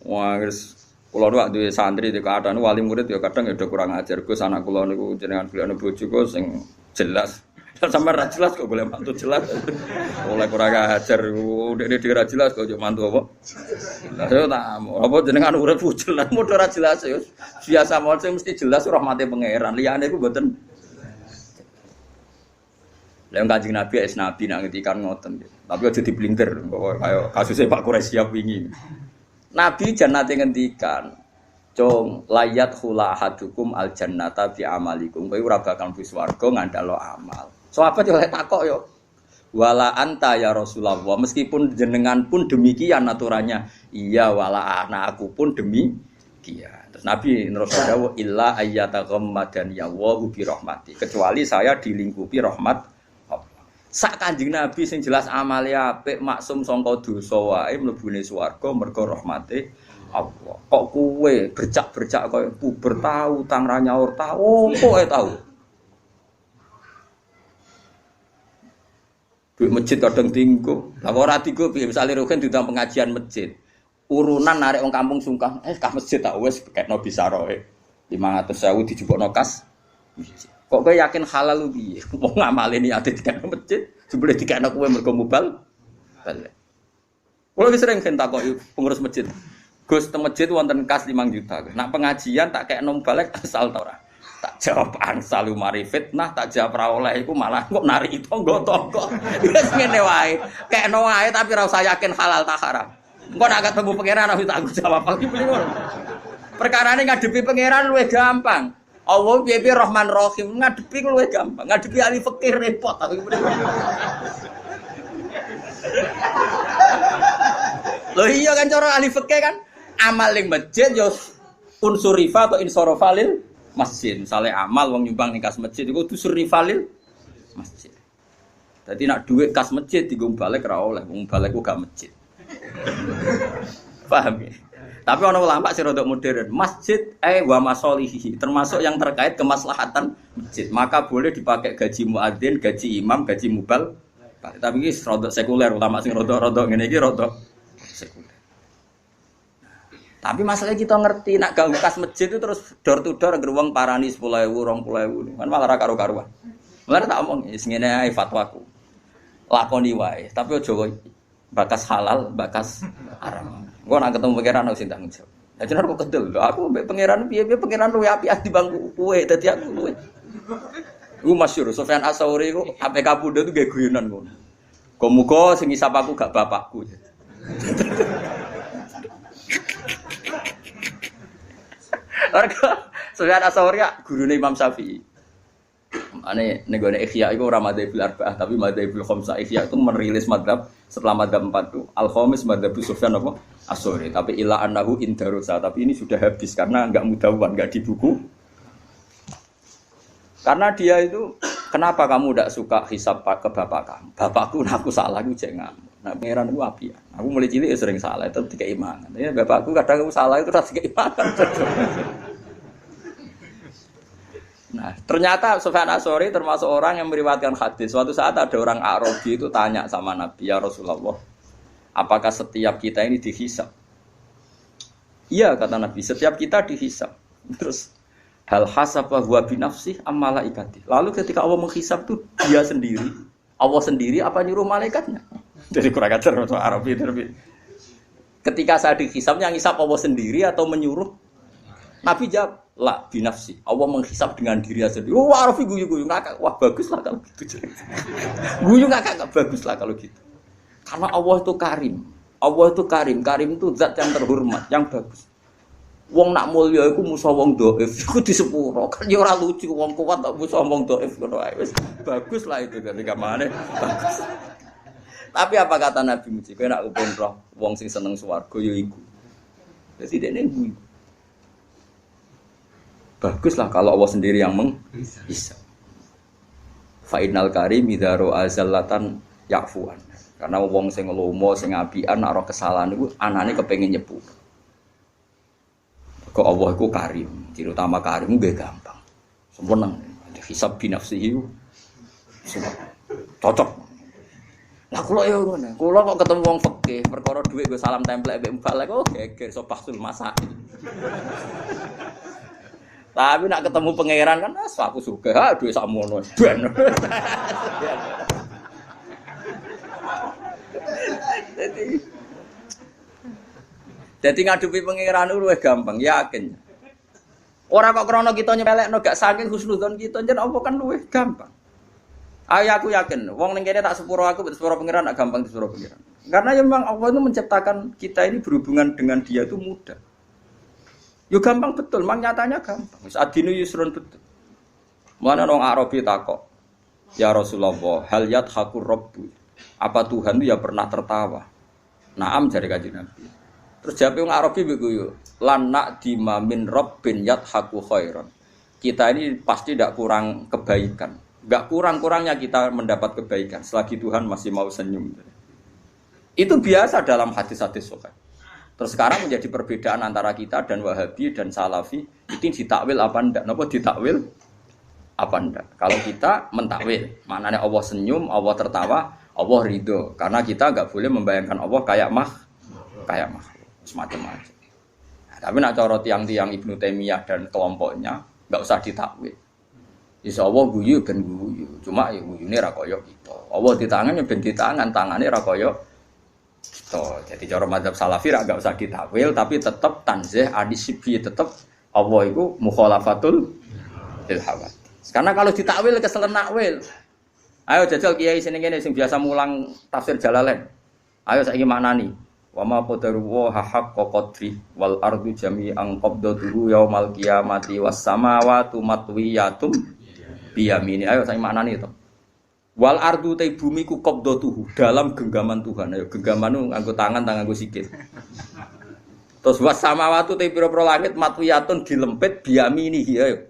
Wah wis kula duwe santri di keadaan wali murid ya kadang ya udah kurang ajar. Gus anak kula niku jenengan golekne bojo kok sing jelas. Sampai ra jelas kok boleh mantu jelas. Oleh kurang ajar dekne dhewe ra jelas kok yo mantu apa. Lah yo tak apa jenengan urip jelas modho ra jelas yo. Biasa mawon sing mesti jelas rahmate pangeran. Liyane iku mboten. Lah Kanjeng Nabi es nabi nak ngendikan ngoten gitu. Tapi aja diblinter kaya kasusnya Pak Quraisy siap wingi. Nabi jannate ngendikan, "Cung layat khula hadukum al jannata bi amalikum." Kowe ora bakal mlebu swarga ngandalo amal. Sahabat yo lek takok yo. Wala anta ya Rasulullah, meskipun jenengan pun demikian aturannya. Iya wala aku pun demikian. Terus Nabi terus dawuh illa ayyata ghammadan ya wa bi rahmati. Kecuali saya dilingkupi rahmat sak Kanjeng Nabi sing jelas amale apik maksum sangka dosa wae mlebune swarga mergo rahmate Allah. Kok kowe bercak-bercak koyo puber tau tang ra nyaur tau kok tau. Duit masjid kadang tinggo. Lah kok ora tinggo piye misale rogen diundang pengajian masjid. Urunan narik wong kampung sungkah, kas masjid tak wis kekno bisaroe. 500.000 dijupukno kas. Kok kowe yakin halal lu piye? Wong ngamale niate dikene masjid, jebule dikene kowe mergo mubal. Balik. Kulo wis sering takoki pengurus masjid. Gus teng masjid wonten kas 5 juta. Nak pengajian tak kekno balik asal ta ora? Tak jawab angsal mari fitnah, tak jawab ra oleh iku malah kok narik tangga-tangga. Wis ngene wae. Kekno wae tapi ora usah yakin halal ta haram. Engko nek ketemu pangeran aku tak jawab iki ngono. Perkarane ngadepi pangeran luwih gampang. Allah piye-piye Rahman Rahim ngadepi luwih gampang. Ngadepi ahli fikih repot aku iki. Lho iya kan cara ahli fikih kan amal ning masjid yo unsur rifa atau insarafa lil masjid. Misale amal wong nyumbang ning kas masjid iku unsur rifa lil masjid. Dadi nak dhuwit kas masjid dienggo balik ra oleh, wong balik ku gak masjid. Paham ya? Tapi ana ulama sing rodok modern, masjid wa masolihi, termasuk yang terkait kemaslahatan masjid. Maka boleh dipakai gaji muadzin, gaji imam, gaji mubal. Tapi iki rodok sekuler, ulama sing rodok-rodok ngene iki rodok sekuler. Tapi masalahnya kita ngerti nak ganggu kas masjid itu terus door to door geruang parani 10.000, 20.000. Kan malah ra karo-karuan. Mulane tak omong wis ngene ae fatwaku. Lakoni wae, tapi aja bakas halal, bakas haram. Gua nak ketemu pangeran aku sing tanggung jawab. Ya jenenge kok kedel. Aku mbek pangeran piye-piye pangeran luwe apik di bangku kowe dadi aku luwe. Iku masyhur Sufyan Ats-Tsauri iku APK Pundha itu gak guyonan ngono. Muga sing ngisap aku gak bapakku. Arga Sufyan Ats-Tsauri gurune Imam Syafi'i. Ane negone Ihya iku ora madzhabul arba'ah tapi madzhabul khamsah. Ihya itu merilis madzhab setelah madzhab 4 itu al-khamis madzhab Sufyan apa? Ats-Tsauri. Tapi ila annahu indarusa, tapi ini sudah habis karena enggak mudawwan, enggak di buku. Karena dia itu kenapa kamu enggak suka hisab ke bapak kamu? Bapakku aku salah aku jek ngamuk. Nah, pangeran ku api. Aku mulai cilik sering salah itu dikei mangan. Ya bapakku kadang aku salah itu ora dikei mangan. Nah, ternyata Sufyan Ats-Tsauri termasuk orang yang meriwayatkan hadis. Suatu saat ada orang Arabi itu tanya sama Nabi, "Ya Rasulullah, apakah setiap kita ini dihisab?" Iya, kata Nabi, setiap kita dihisab. Terus, hal hasaba huwa binafsih am malaikati. Lalu ketika Allah menghisab itu dia sendiri. Allah sendiri apa nyuruh malaikatnya? Jadi kurang ajar orang Arabi terbi. Ketika saya dihisab, yang hisab Allah sendiri atau menyuruh? Nabi jawab, la binafsi. Allah menghisab dengan dirinya sendiri. Wah, Arabi guyu-guyu ngakak. Wah, baguslah kalau gitu. Guyu ngakak baguslah kalau gitu. Karena Allah itu karim. Allah itu karim. Karim itu zat yang terhormat, yang bagus. Wong nak mulya iku musuh wong dhaif. Iku disepuro. Kan ya ora lucu wong kuat tak musuh wong dhaif ngono ae. Wis baguslah itu ketika mana. Bagus. Tapi apa kata Nabi Muji? Kowe nak upun roh wong sing seneng swarga ya iku. Dadi dene guyu. Baguslah kalau Allah sendiri yang menghisab. Fa'inal karim idza ra'a zallatan ya'fuan. Karena wong sing lomo sing apian nek ora kesalahan iku anane kepengin nyepuro. Kok Allah iku karim, ciri utama karim nggih gampang. Sempurna. Hisab binafsihi cocok. Lah kula ya ngono. Kula kok ketemu wong fikih, perkara dhuwit go salam templek mbek mubalek kok geger iso pasul masak. Tapi nak ketemu pangeran kan aku sugih, ha dhuwit sakmono. Ben. Jadi ngadepi pangeran luwih gampang, yakin. Ora kok krana kita nyepelekno gak saking husnudzon kita jen apa kan luwih gampang. Ayo aku yakin, wong ning kene tak sepuro aku, sepuro pangeran gak gampang sepuro pangeran. Karena ya memang Allah itu menciptakan kita ini berhubungan dengan dia itu mudah. Yo gampang betul, mang nyatanya gampang. Wis adinu yusrun betul. Mulane wong Arabi takok, "Ya Rasulullah, hal yadhakur rabbu?" Apa Tuhan itu ya pernah tertawa? Naam jare Kanjeng Nabi. Terus jawab wong Arabi begitu, "Lan na'dima min rabbin yadhaku khairan." Kita ini pasti tidak kurang kebaikan. Enggak kurang-kurangnya kita mendapat kebaikan selagi Tuhan masih mau senyum. Itu biasa dalam hadis-hadis sahih. Terus sekarang menjadi perbedaan antara kita dan Wahabi dan Salafi itu ditakwil apa ndak? Napa ditakwil apa ndak? Kalau kita mentakwil, maknanya Allah senyum, Allah tertawa, Allah ridho. Karena kita enggak boleh membayangkan Allah kayak makhluk, semacam-macam. Nah, tapi nak cara tiang-tiang Ibnu Taimiyah dan kelompoknya enggak usah ditakwil. Insya Allah guyu ben guyu, cuma ya guyune ra kaya kita. Allah di tangan ya ben di tangan, tangane ra kaya kita. Jadi cara mazhab Salafi ra enggak usah ditakwil, tapi tetap tanzih adisibi, tetap Allah itu mukhalafatul lil hawadits. Karena kalau ditakwil keselen nakwil. Ayo jajal kiai sing ngene sing biasa mulang tafsir Jalalain. Ayo saiki maknani. Wa ma qadaru wa haqqa qadri wal ardu jami'an qabdatuhu yaumal qiyamati was samawati matwiyatum biyamini. Ayo saya maknani itu. Wal ardu te bumi ku qabdatuhu dalam genggaman Tuhan. Ayo genggaman nu nganggo tangan nganggo sikil. Terus was samawati te pira-pira langit matwiyatun dilempit biyamini. Ayo.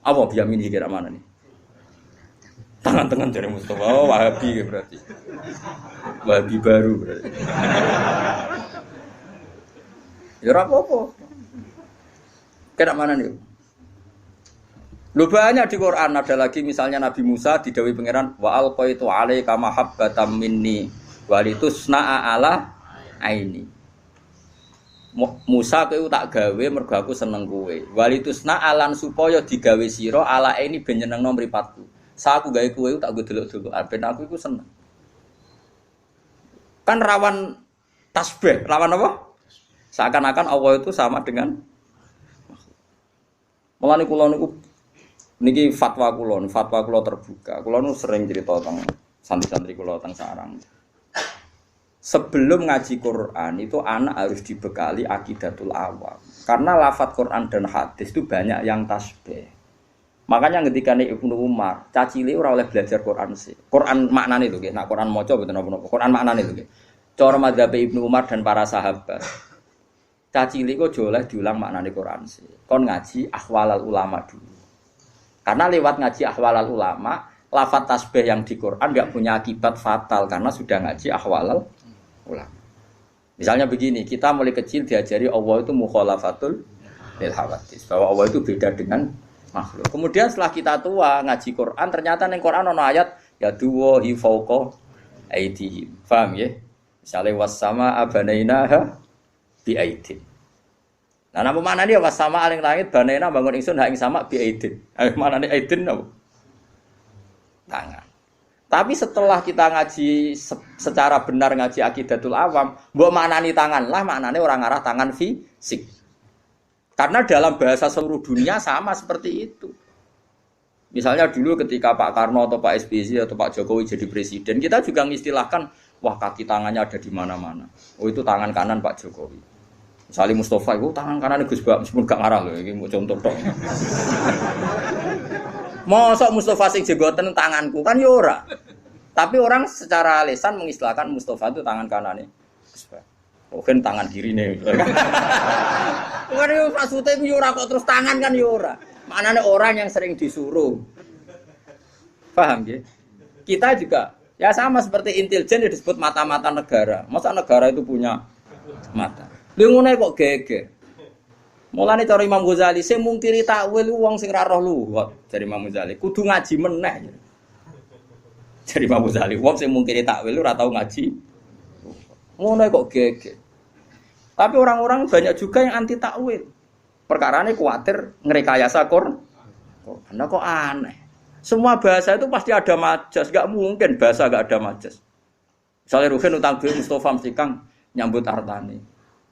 Apa biyamini kira mana nih? Tangan-tangan dari Mustafa. Oh, Wahabi berarti. Wahabi baru berarti. Ya ora apa-apa. Kira mana nih? Lu banyak di Quran ada lagi misalnya Nabi Musa didhawuhi pangeran wa alqaitu alaika mahabbatan minni walitusna'a ala aini. Musa kowe tak gawe mergo aku seneng kowe. Walitusna'a lan supaya digawe sira ala aini ben nyenengno mripatku. Saku gawe kowe tak go delok-delok ben aku iku seneng. Kan rawan tasbih, rawan apa? Seakan-akan Allah itu sama dengan mulane kula niku niki fatwa kula terbuka. Kula nu sering cerita tentang santri-santri kula teng sarang. Sebelum ngaji Quran itu anak harus dibekali akidatul awam. Karena lafadz Quran dan hadis itu banyak yang tasbih. Makanya ketika Ibnu Umar, cacile ora oleh belajar Quran sih. Quran maknane lho nggih, nek Quran maca mboten napa-napa. Quran maknane lho nggih. Cara mazhab Ibnu Umar dan para sahabat. Cacile kok oleh diulang maknane Quran sih. Kon ngaji ahwalal ulama dulu. Karena lewat ngaji ahwalal ulama, lafaz tasbih yang di Quran enggak punya akibat fatal karena sudah ngaji ahwalal ulama. Misalnya begini, kita mulai kecil diajari Allah itu mukhalafatul lil hawadits, bahwa Allah itu beda dengan makhluk. Kemudian setelah kita tua ngaji Quran, ternyata ning Quran ana ayat ya duwahi fauqa aidihim. Paham ya? Misale was-sama abanainaha bi aidin. Nah, napa maknane was-sama aling langit banaina bangun ingsun ha ing sama bi aidin. Ayo maknane aidin napa? Tangan. Tapi setelah kita ngaji secara benar ngaji akidatul awam, mbok maknani tangan lah maknane orang ngarah tangan fisik. Karena dalam bahasa seluruh dunia sama seperti itu. Misalnya dulu ketika Pak Karno atau Pak SBY atau Pak Jokowi jadi presiden, kita juga mengistilahkan, wah kaki tangannya ada di mana-mana. Oh itu tangan kanan Pak Jokowi. Misalnya Mustafa itu tangan kanan Gus Bak, meskipun gak ngarah loh, ini mau contoh dong. Mosok Mustafa sing jenggoten tanganku kan ya ora. Tapi orang secara lisan mengistilahkan Mustafa itu tangan kanannya Gus Bak. Mungkin tangan kirine. Bukan yo maksudnya ku yo ora kok terus tangan kan yo ora. Maknane orang yang sering disuruh. Paham ya? Kita juga ya sama seperti intelijen disebut mata-mata negara. Masa negara itu punya mata? Lha ngene kok geger. Mulane cara Imam Ghazali sing mungkiri takwil wong sing ra roh luwat dari Imam Ghazali. Kudu ngaji meneh. Dari Imam Ghazali wong sing mungkiri takwil ora tau ngaji. Ngono kok geger. Tapi orang-orang banyak juga yang anti takwil. Perkarane kuwatir ngrekayasa Quran. Karena kok aneh. Semua bahasa itu pasti ada majas, enggak mungkin bahasa enggak ada majas. Misalnya Ruhin utang duit Mustafa mesti Kang nyambut artane.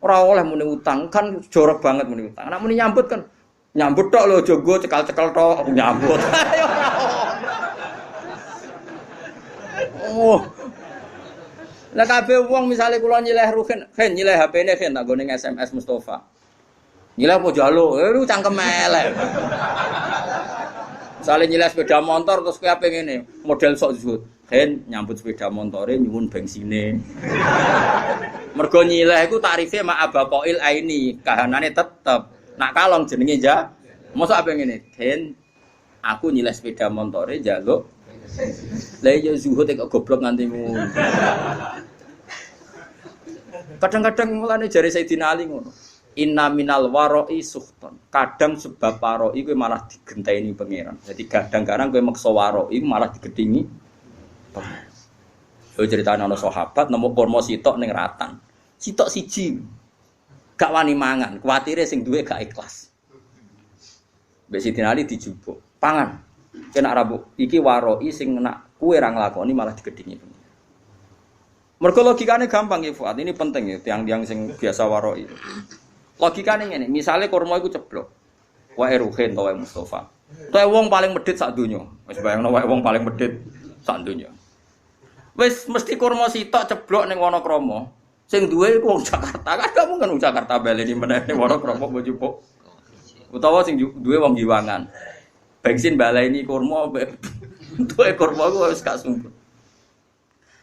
Ora oleh muni utang kan jorok banget muni utang. Nek muni nyambut kan nyambut tok lho jogo cekal-cekal tok nyambut. Oh. Lah kabeh wong misale kula nyileh Ruhin, nyileh HP-ne tak gone SMS Mustafa. Nyileh apa jaluk? Lu cangkem elek. Misale nyileh sepeda motor terus kowe ape ngene, model sok zuhud. Nyambut sepeda motore nyuwun bensine. Mergo nyileh iku tarife mak abaqail aini, kahanane tetep. Nak kalong jenenge ja. Mosok ape ngene, aku nyileh sepeda motore njaluk. Lah ya zuhud kok goblok nganti ngono. Kadang-kadang mulane jare Sayyidina Ali ngono. Inna minal waro'i suhton. Kadang sebab waro'i kowe malah digenteni pangeran. Jadi kadang-kadang kowe maksa waro'i malah digedingi pangeran. Yo critane ana sahabat nemu kurma sitok ning ratan. Sitok siji. Gak wani mangan, kuwatire sing duwe gak ikhlas. Mbek Sayyidina Ali dijupuk. Pangan. Kena rabuk iki waro'i sing nak kowe ra nglakoni malah digedingi pangeran. Mergo logikane gampang ya Fuad. Ini penting ya tiang-tiang sing biasa waro'i. Logikane ngene, misale kurma iku ceblok. Wae Ruhin to wae Mustafa. Toe wong paling medhit sak donya. Wis bayangno wae wong paling medhit sak donya. Wis mesti kurma sitok ceblok ning Wonokrama. Sing duwe iku wong Jakarta. Kan mungkin wong Jakarta baleni meneh ning Wonokrama mbok jupuk. Utawa sing duwe wong Giwangan. Bensin baleni kurma tuwe kurma iku wis gak sumpah.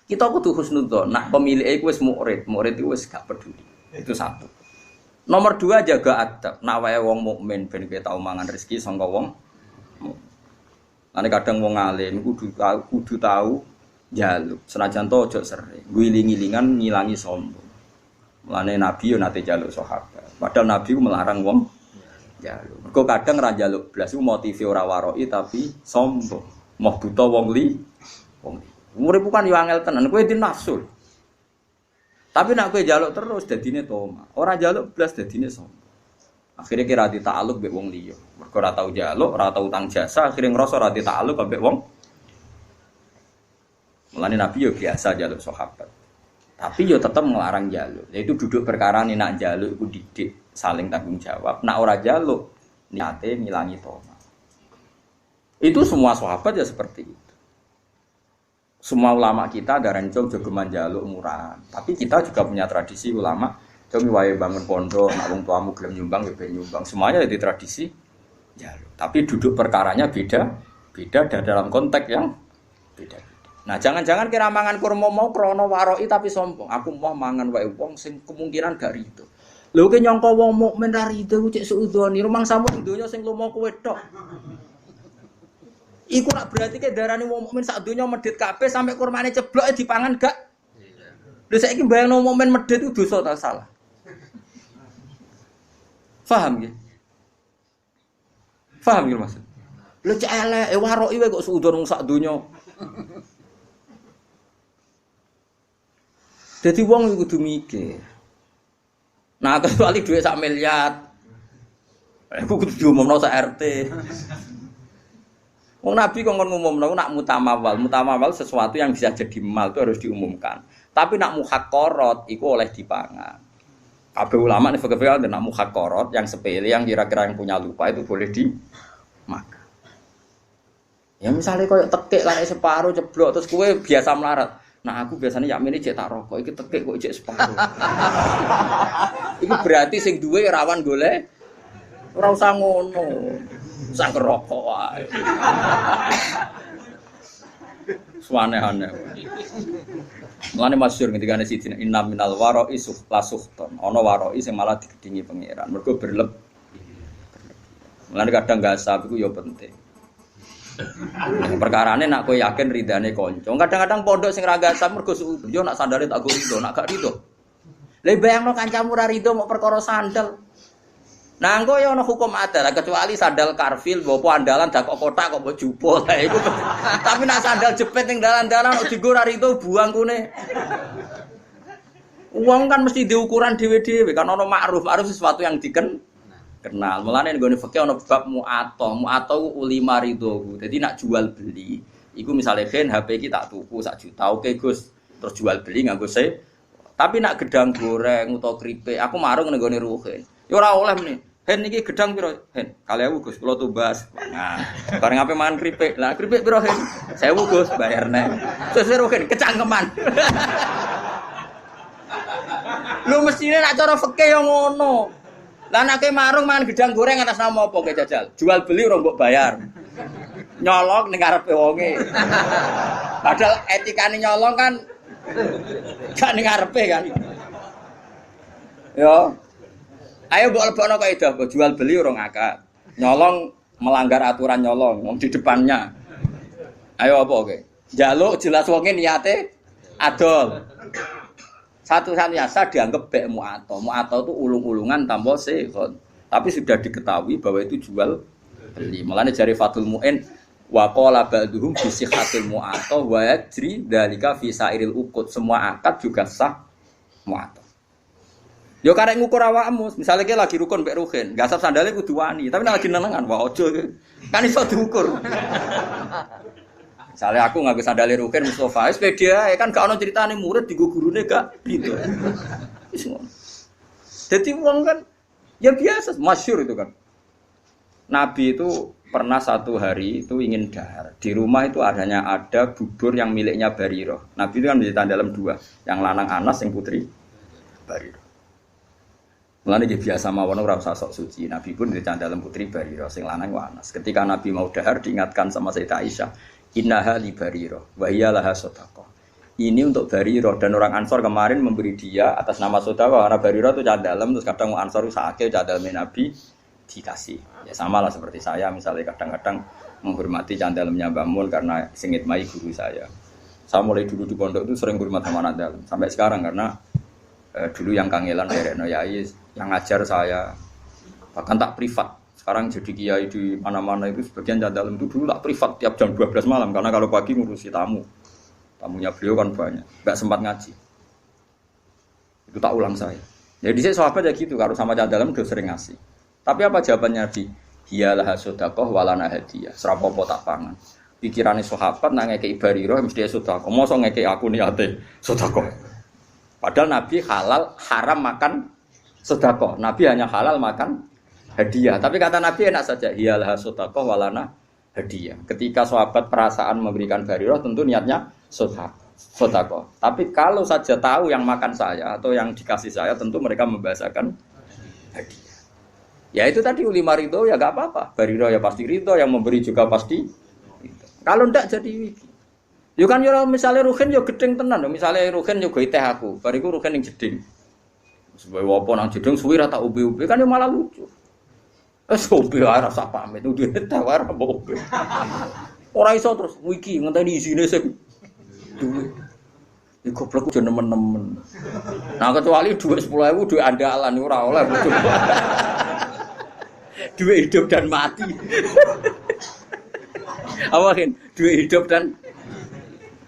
Kita kudu husnudzon. Nak pemilih iku wis murid iku wis gak peduli. Itu satu. Nomor 2 jaga adab. Nak wae wong mukmin ben kowe tau mangan rezeki saka wong. Ane kadang wong alim kudu tau njaluk. Senajan to aja sering. Guling-gilingan ngilangi sombong. Mulane Nabi yo nate njaluk sahabat. Padahal Nabi ku melarang wong njaluk. Mergo kadang ra njaluk blas iku motive ora waro'i tapi sombong. Moh buta wong li. Urip kan yo angel tenan. Kowe di nafsu. Tapi nak kowe njaluk terus dadine toma. Ora njaluk blas dadine sombong. Akhire kira ditakluk mbek wong liya. Mergo ora tau njaluk, ora tau utang jasa, akhire ngrasa ora ditakluk mbek wong. Mulane Nabi yo biasa njaluk sahabat. Tapi yo tetep nglarang njaluk. Yaitu duduk perkara nek nak njaluk iku didik saling tanggung jawab. Nak ora njaluk niate ngilangi toma. Itu semua sahabat ya seperti itu. Semua ulama kita ada rencong jogeman jaluk murahan. Tapi kita juga punya tradisi ulama. Jomi wae bangun pondok, nak wong tuamu gelem nyumbang ya ben nyumbang. Semuanya jadi tradisi jaluk. Tapi duduk perkaranya beda dan dalam konteks yang beda. Nah, jangan-jangan kira mangan kurma mau krana waro'i tapi sombong. Aku mau mangan wae wong sing kemungkinan gak rido. Lho ki nyangka wong mukmin ra rido ku cek suudoni. Rumang samu donya sing lumo kowe tok. Iku nak berarti ke darani wong mukmin sak donya medhit kabeh sampai kurmane ceblok dipangan gak? Lha saiki bayangno mukmin medhit itu dosa ta salah? Paham nggih? Paham nggih maksud? Lha cek elek waroki wae kok suudon wong sak donya. Dadi wong iku kudu mikir. Nah, kecuali dhuwit sak miliar. Aku kudu diumumno sak RT. Wong Nabi kok ngumumno nak mutamawal. Mutamawal sesuatu yang bisa jadi mal itu harus diumumkan. Tapi nak muhaqqarat iku oleh dipangan. Kabeh ulama nek fikih nak muhaqqarat yang sepele yang kira-kira yang punya lupa itu boleh dimakan. Ya misalnya koyo tekik lare separo ceblok terus kowe biasa melarat. Nah aku biasanya yakmine cek tak rokok iki tekik kok cek separo. Iku berarti sing duwe rawan golek ora usah ngono. Sang rokok wae. Suane-ane. Mulane masyhur ketika ana sidina inna minal waro'i suhton. Ana waro'i sing malah digedingi pangeran. Mergo berleb. Mulane kadang gasab iku ya penting. Perkarane nak kowe yakin ridane kanca. Kadang-kadang pondok sing ra gasab mergo suudon. Yo nak sandale tak go rido, nak gak rido. Lah bayangno kancamu ra rido mau perkara sandal. Nah, engko ya ana hukum adat kecuali sandal karfil mbok andalan dak kok kotak kok mbok jupuk. Lah iku. Tapi nek sandal jepit ning dalan-dalan kok dienggo ra itu buang kune. Uang kan mesti diukuran dhewe-dhewe kan ana ma'ruf sesuatu yang kenal. Mulane nggone fikih ana bab mu'athah ulima ridho. Dadi nak jual beli iku misale gen HP iki tak tuku 1 juta. Oke Gus, terus jual beli nganggo se. Tapi nak gedang goreng utawa keripik aku marung ning nggone ruhen. Ya ora oleh meneh. Hen iki gedang piro? Hen, 2000 Gus, kula tumbas. Nah, bareng ape mangan keripik. Lah keripik piro hen? 1000 Gus, bayarne. Terus ruhen kecangkeman. Lu mestine nak cara fikih yo ngono. Lah nek marung mangan gedang goreng atas nama apa ke jajal? Jual beli ora mbok bayar. Nyolong ning ngarepe wonge. Padahal etikane nyolong kan gak ning ngarepe kan. Yo. Ayo mbok lebokno kaidah mbok jual beli ora ngakak. Nyolong melanggar aturan nyolong wong di depannya. Ayo apa oke? Njaluk jelas wonge niate adol. Satu-satunya sah dianggap bek mu'athah. Mu'athah itu ulung-ulungan tanpa sihon. Tapi sudah diketahui bahwa itu jual beli. Mulane jari Fathul Mu'in wa qala ba'duhum bi sihhatil mu'athah wa yajri dzalika fi sairil uqud. Semua akad juga sah mu'athah. Yo karek ngukur awakmu, misale ki lagi rukun mbek ruhin, gasap sandale kudu wani, tapi nek lagi nenengan wah aja kan iso diukur. Misalnya aku nganggo sandale rukin Mustofa, sepeda kan gak ono ceritane murid digo gurune gak gitu. Wis ngono. Dadi wong kan ya biasa, masyhur itu kan. Nabi itu pernah satu hari itu ingin dahar. Di rumah itu ada bubur yang miliknya Barirah. Nabi itu kan menceritakan dalam 2, yang lanang Anas, yang putri Barirah. Mulane dia biasa mawon ora usah sok suci. Nabi pun menceritakan dalam putri Barirah, sing lanang Anas. Ketika Nabi mau dahar diingatkan sama Sayyidah Aisyah, innaha li Barirah wa hiya laha shadaqah. Ini untuk Barirah dan orang Ansor kemarin memberi dia atas nama sedekah karena Barirah itu cah dalem terus kadang Ansor sakake cah dalem Nabi dikasih. Ya samalah seperti saya misalnya kadang-kadang menghormati cah dalemnya Mbah Mun karena singit mai guru saya. Saya mulai dulu di pondok itu sering hormat sama anak dalem sampai sekarang karena dulu yang kangelan derekno yai yang ngajar saya bahkan tak privat. Sekarang jadi kiai di mana-mana itu sebagian dalam itu dulu tak privat tiap jam 12 malam karena kalau pagi ngurusi tamunya beliau kan banyak, nggak sempat ngaji. Itu tak ulang saya. Jadi saya sahabat ya gitu, kalau sama dalam udah sering ngasih. Tapi apa jawabannya Nabi? Hiyalah sedekah walana hadiah. Serapopo tak pangan. Pikirannya sahabat nang ngekei Barirah mesti sedekah. Mosok ngekei aku niate sedekah. Padahal Nabi halal haram makan sedekah. Nabi hanya halal makan hadiah. Tapi kata Nabi enak saja. Hiyalah sedekah walana hadiah. Ketika sahabat perasaan memberikan Barirah tentu niatnya sedekah. Tapi kalau saja tahu yang makan saya atau yang dikasih saya tentu mereka membahasakan hadiah. Ya itu tadi ulima ridho ya gak apa-apa. Barirah ya pasti ridho, yang memberi juga pasti ridho. Kalau ndak jadi wiki. Yo kan yo misalnya ruhin yo gedeng tenan, misalnya ruhin yo gawe teh aku, bariku ruhin ning jeding. Sebab apa nang jeding suwi ra tak ubi-ubi kan yo malah lucu. Wes ubi ora usah pamit, duwe teh ora mbok. Ora iso terus wiki ngenteni isine sing duwe. Iki goblok yo nemen-nemen. Nah kecuali duit 10.000 duit andalan ora oleh bojo. Duit hidup dan mati. Awakin duit hidup dan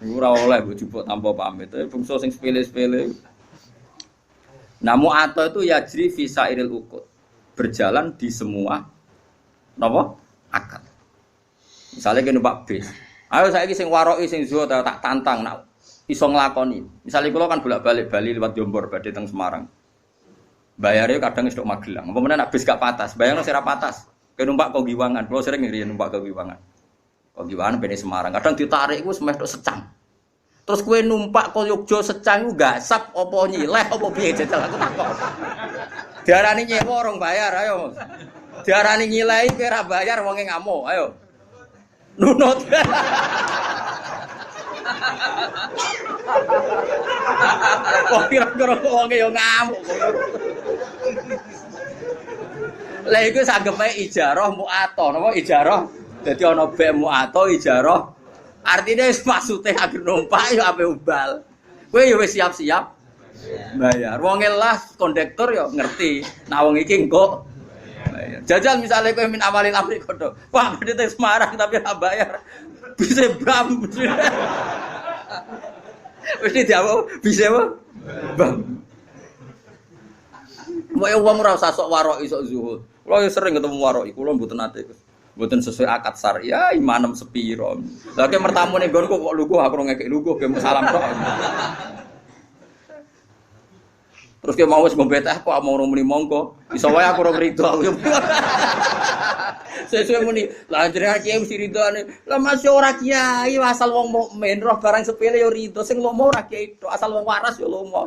ora oleh mbok jupuk tanpa pamit. Bungsu sing sepele-sepele. Namu atau itu yajri fi sairil uqud. Berjalan di semua napa? Akad. Misale ki numpak bis. Ayo saiki sing waroki sing zuhud tak tantang nak iso nglakoni. Misale kula kan bolak-balik Bali liwat Jombor badhe teng Semarang. Bayare kadang wis tok Magelang. Apa meneh nak bis gak patas, bayangno sira patas. Ke numpak kok Giwangan. Kula sering ngriyen numpak ke Giwangan. Kok Giwangan ben Semarang. Kadang ditarik iku semeh tok secang. Terus kowe numpak kok Yogya secang iku gasap apa nyileh apa piye jajal aku takon. Diarani nyewa orang bayar ayo. Diarani nyileh kowe ora bayar wonge ngamuk. Ayo. Nunut. Kok kira-kira wonge yo ngamuk. Lah iku sanggepe ijarah mu'athah, napa ijarah? Dadi ana bek mu'athah ijarah. Artine wis maksude akhir numpak yo ape ubal. Kowe yo wis siap-siap bayar. Wonge lah kondektur yo ngerti. Nah wong iki engko Jajal misalnya kowe min awalil amri kodo. Wah, bedete Semarang tapi ora bayar. Bisa bam. Wis diawo, bisa apa? Bam. Mau wong ora usah sok warok sok zuhud. Kulo sering ketemu warok, kulo mboten nate. Mboten sesuai akad syariah, imanem sepiro. Lah ke mertamu ning nggonku kok lugu aku ngekek lugu ke salam tok. Terus ke mau wis ngombe teh kok mau muni monggo. Iso wae aku ora rido. Sesuai muni, lah jenenge kiai mesti ridone. Lah masih ora kiai asal wong mukmin roh barang sepele yo rido, sing lomo ora kiai tok, asal wong waras yo lomo.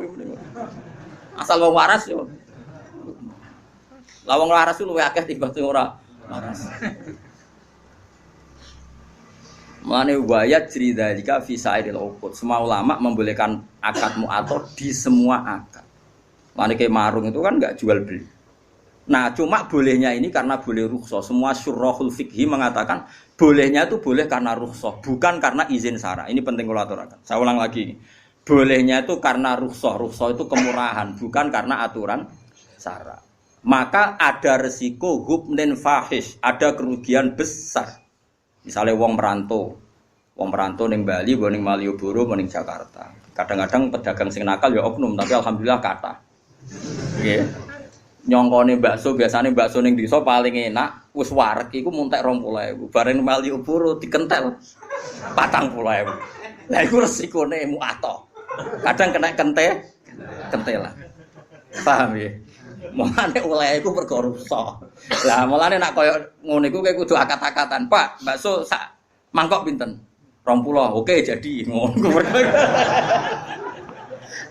Asal wong waras yo. Lah wong waras ku luwih akeh timbang sing ora waras. Mane wayat cerita jika fisairil uqud. Semua ulama membolehkan akad mu'athar di semua akad. Mane kayak marung itu kan enggak jual beli. Nah, cuma bolehnya ini karena boleh rukhsah. Semua syurahul fikhi mengatakan bolehnya itu boleh karena rukhsah, bukan karena izin syara. Ini penting kalau aturakan. Saya ulang lagi. Bolehnya itu karena rukhsah. Rukhsah itu kemurahan, bukan karena aturan syara. Maka ada resiko hubnin fahish, ada kerugian besar. Misalnya wong merantau ning Bali, ning Malioboro, ning Jakarta. Kadang-kadang pedagang sing nakal ya oknum, tapi alhamdulillah kata. Nggih. Nyongkone bakso, biasane bakso ning desa paling enak, wis wareg iku muntek 20.000. Bareng Malioboro dikentel 40.000. Lah iku resikone muato. Kadang kena kentelan. Paham ya? Mulane oleh iku perkara rusak. Lah mulane nek koyo ngono iku kowe kudu akat-akatan. Pak, bakso sak mangkok pinten? 20. Oke, jadi ngono.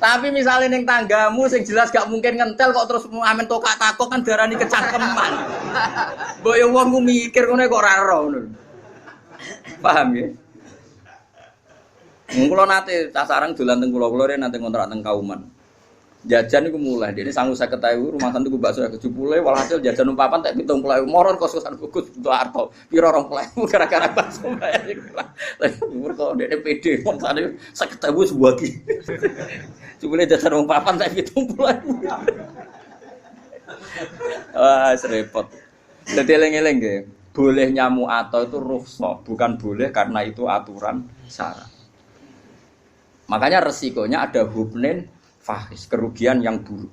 Tapi misalnya ning tanggamu sing jelas gak mungkin ngentel kok terus amen tokak takok kan darani kecangkeman. Mbok yo wong ku mikir ngono kok ora ero ngono. Paham ya? Kula nate tasarang dolan teng kula nate ngontrak teng Kauman. Jajan iku mulai dene 50.000 rumah santu bakso 70 walhasil jajan numpapan tak 70.000 moron kos-kosan kukus untuk arto piro 20.000 gara-gara bakso bayar iku lah. Umur kok dene PD wong sane 50.000 sebuah ki. Jebule jajan numpapan tak 70.000. Wah, repot. Dadi eling-eling nggih. Bolehnya mu'athah itu rukhsah, bukan boleh karena itu aturan syara. Makanya resikonya ada hubnin fahis, kerugian yang buruk.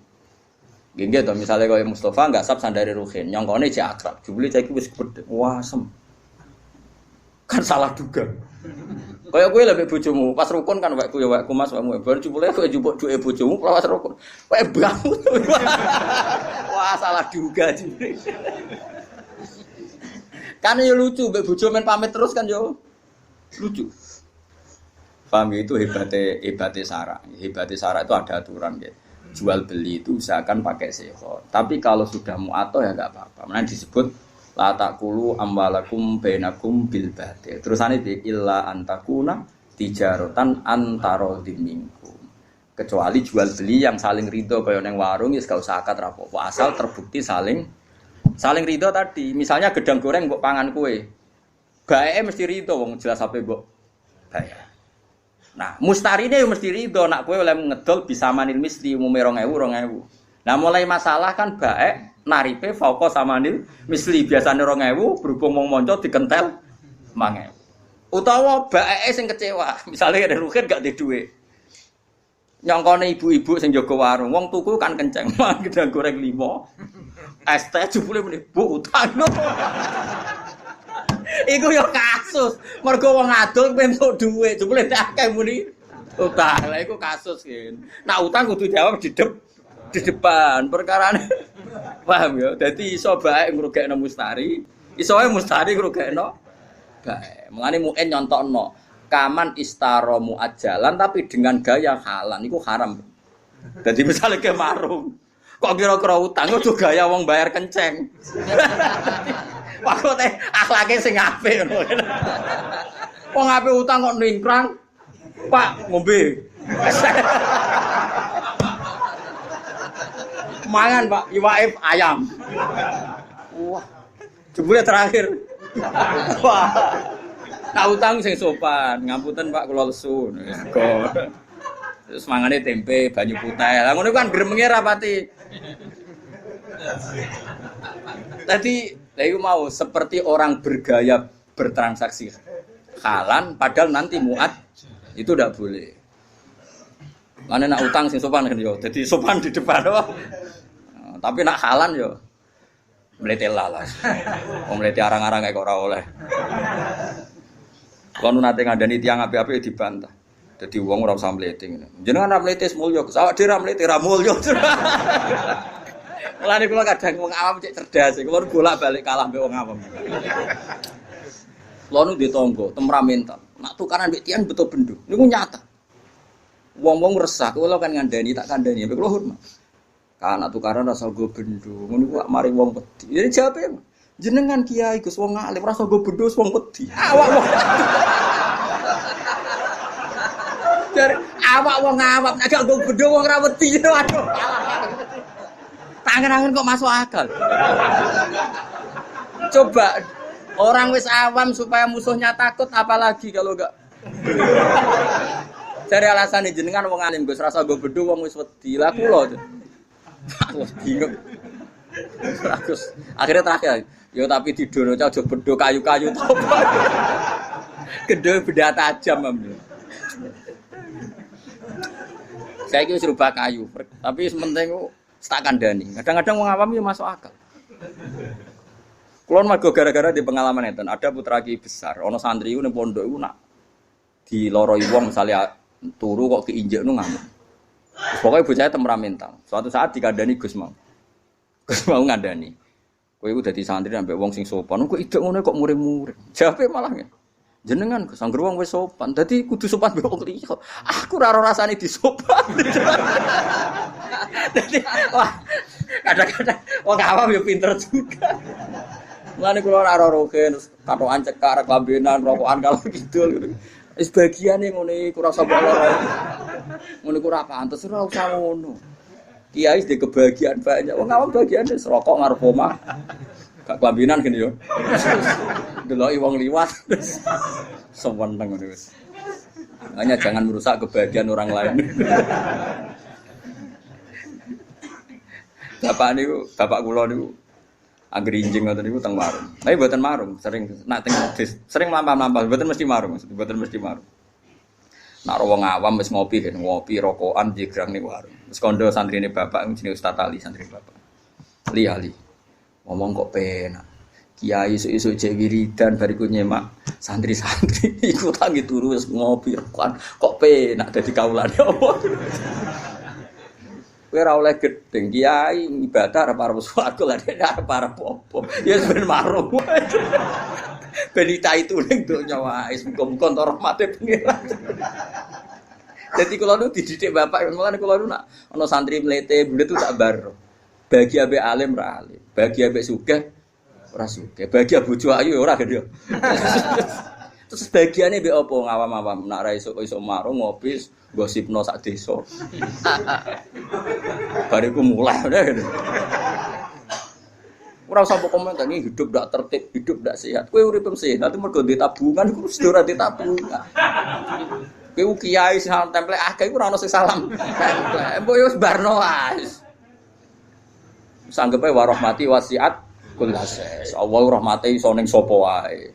Gini to, misalnya kalau Mustafa nggak sab sandari Ruhin, nyongkone cek akrab, jubli cek wis gede, wah sem, kan salah duga. Kayak gue lebih bojomu, pas rukun kan wakku ya wakku mas kamu, baru jubli gue jubuk duit bojomu, pas rukun, wah bangun, wah salah duga jubli. Kan ya lucu, bojo main pamit terus kan yo lucu. Paham itu hebatnya syara. Hebatnya syara itu ada aturan ya. Jual beli itu usahakan pakai seho. Tapi kalau sudah mu'athah ya enggak apa-apa. Mana disebut la taqulu amwalakum bainakum bil batil. Terusane di illa antakuna tijaratan antarodin minkum. Kecuali jual beli yang saling ridho kaya ning warung wis gak usah akad rapopo. Asal terbukti saling ridho tadi. Misalnya gedang goreng mbok pangan kue. Baeke mesti ridho wong jelas ape mbok bayar. Nah, mustarine yo mesti ridho nak kowe oleh ngedol bisa manil misli umume 2.000. Nah, mulai masalah kan baek naripe fauqa samanil misli biasane 2.000 berhubung wong monco dikentel 5.000. Utawa baeke sing kecewa, misale ada rugen gak di dhuwit. Nyongkone ibu-ibu sing jaga warung, wong tuku kan kenceng, mang gedang goreng 5. Es teh jebule muni, "Bu, utang." Iku yo kasus. Mergo wong adol entuk dhuwit, jebule akeh muni utang. Lah iku kasus kan. Nah utang kudu jawab di depan. Perkarane paham ya. Dadi iso bae ngrugekno mustari, iso wae mustari ngrugekno bae. Mulane muen nyontokno kaman istaramu ajalan tapi dengan gaya halal iku haram. Dadi misale ke marung kok kira-kira utang ojo gaya wong bayar kenceng. Pakote akhlake sing apik ngono. Wong apik utang kok ningkrang. Pak, ngombe. Mangan, Pak, iwake ayam. Wah. Jebule terakhir. Wah. Nah, utang sing sopan. Ngapunten, Pak, kula lesu. Terus mangane tempe, banyu putih. Lah ngono kan gremenge rapati. Tadi saya mau seperti orang bergaya bertransaksi halan, padahal nanti muat itu tidak boleh. Mana nak utang sing sopan kan yo, jadi sopan di depan doang. Tapi nak halan yo, melete lalas. Melete arang-arang kayak ora oleh. Kalau nanti ngandani tiang api-api dibantah. Jadi uang ora usah mlete ngene. Jenengan ora mlete mulya, awak dhewe ora mlete ra mulya. Mulane kula kadang wong awam cek cerdas, kula bolak-balik kalah mbek wong awam. Kula nu di tangga, temperamental. Nak tukaran mbek tiang betul bendo. Niku nyata. Wong-wong resah, kula kan ngandani tak kandhani, mbek kula hormat. Kan nak tukaran rasa go bendo. Ngono ku mari wong wedi. Jadi jawabe jenengan kiai Gus wong alim rasa go bendo wong wedi. Awak wong. Dari awak wong awam nek gak go bendo wong ra wedi. Waduh. Tangan-tangan kok masuk akal. Coba orang wis awam supaya musuhnya takut apalagi kalau enggak. Cari alasan jenengan wong alim Gus rasa go bedho wong wis wedi. Lah kula. Aku bingung. Terus akhirnya terakhir, yo tapi didono aja bedho kayu-kayu to. Gedhe benda tajam ambil. Saya iki wis rubah kayu, tapi sementing tak kandhani. Kadang-kadang wong awam yo masuk akal. Kulon mergo gara-gara di pengalaman enten, ada putra ki besar, ana santri ku ning pondok iku nak diloroi wong misalnya turu kok keinjek nu ngamuk. Pokoknya bocahnya temperamental. Suatu saat dikandani Gus mau. Gus mau ngandani. Kowe iku dadi santri ambek wong sing sopan, kok idek ngono kok muring-muring. Jawabe malah ngene. Jenengan Gus anggere wong wis sopan, dadi kudu sopan mbek wong liya. Aku ora ora rasane disopan. Dadi wah, kadang-kadang wong awam yo pinter juga. Mulane kula ora roken katokan cekak klambenan rokokan kalau gitu. Wis bagiane ngono iku ora usah loro. Ngono iku ora pantes ora usah ngono. Kiai di kebahagiaan banyak. Wong awam bagiane rokok ngarep omah. Gak klambenan gini yo. Deloki wong liwat. Seweneng ngono wis. Hanya jangan merusak kebahagiaan orang lain. Bapak kula niku anggere injing ngoten niku teng warung. Tapi mboten marung, sering nak teng sering lampah-lampah, mboten mesti marung, mboten mesti marung. Nak wong awam wis ngopi rokokan jegrang ning warung. Wis kandha santrine bapak jenenge Ustaz Ali, santri bapak. Ali. Ngomong kok penak. Kiai esuk-esuk cek wiridan bariku nyemak santri-santri iku tangi turu wis ngopi rokokan. Kok penak dadi kaulane apa? Kowe ora oleh gedeng kiai ibadah arep arep swarga lha nek arep arep apa. Ya ben marung. Ben itu ning donya wae muga-muga entuk rahmate pengiran. Dadi kula nu dididik bapak mulane kula nu nak ana santri mlete bulet tu tak baro. Bagi abe alim ra alim, bagi abe sugih ora sugih, bagi bojo ayu ora gede. Terus bagiane mbek apa ngawam-awam nak ra iso marung ngopi gosipno sak desa. Bariku mulai ngene. Ora usah komentar iki hidup ndak tertib, hidup ndak sehat. Kowe urip sehat mergo ndek tabungan iku wis ora ndek tabungan. Kowe kiai sing templek akeh iku ora ono sing salam. Mbok yo wis barno wae. Sanggepe wa rahmati wasiat kullases. Allah rahmate iso ning sapa wae.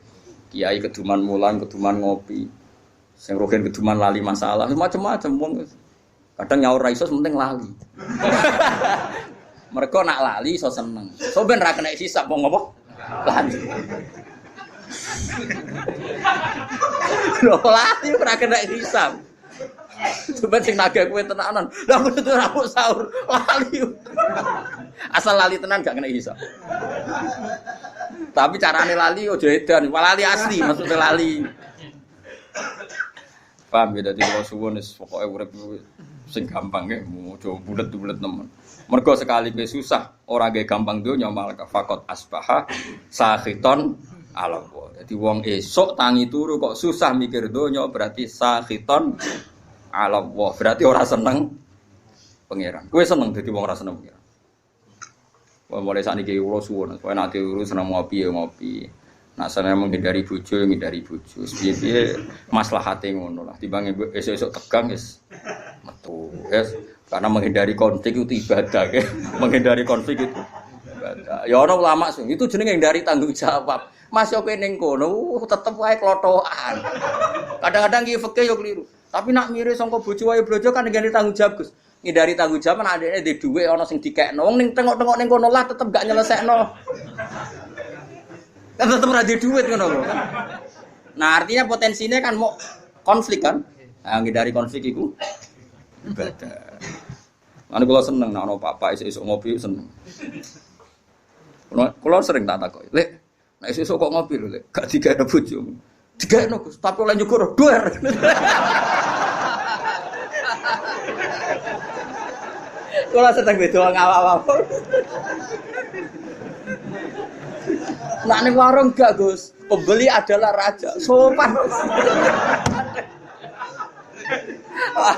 Kiai keduman mulan, keduman ngopi. Sing rogen keduman lali masalah, macam-macam wong. Kadang nyaur ra iso penting lali. Mereka nak lali iso seneng. So ben ra kena hisab wong apa? Lali. Lho lali ora kena hisab. Coba sing naga kowe tenanan. Lah kudu ora sahur lali. Asal lali tenan gak kena hisab. Tapi carane lali aja edan, lali asli maksudnya lali. Paham ya dadi kula suwun wis pokoke urip sing gampang nggih, aja bulet-bulet nemen. Mergo sekali kowe susah, ora gawe gampang donya malah faqat asbaha sakhiton ala Allah. Dadi wong esuk tangi turu kok susah mikir donya berarti sakhiton ala Allah. Berarti ora seneng pangeran. Kowe seneng dadi wong ora seneng pangeran. Mulai saat ini kula suwun, supaya nanti urus seneng ngopi ya ngopi. Nak seneng menghindari bojo, menghindari bojo. Piye-piye maslahate ngono lah. Timbang esuk-esuk tegang wis metu. Yes. Karena menghindari konflik itu ibadah, ya. Menghindari konflik itu Ya ana ulama sing itu jenenge dari tanggung jawab. Mas yo ning kono tetep wae klothokan. Kadang-kadang ki fikih yo keliru. Tapi nak mirip sangka bojo wae brojo kan ngene tanggung jawab, Gus. Ngindari tanggung jawab nek adekne ndek dhuwit ana sing dikekno. Wong ning tengok-tengok ning kono lah tetep gak nyelesekno. Kan tetep ora ndek dhuwit ngono lho. Nah, artinya potensinya kan mau konflik kan? Nah, ngindari konflik iku ibadah. Ane kula seneng nek ana papa esuk-esuk ngopi seneng. Kula sering tak takoki, "Lek, nek esuk kok ngopi lho, Lek, gak digawe bojomu." Digawe Gus, tapi oleh nyukur doer. Kula seneng beda wong awak-awak. Nek ning warung gak, Gus. Pembeli adalah raja. Sopan. Wah,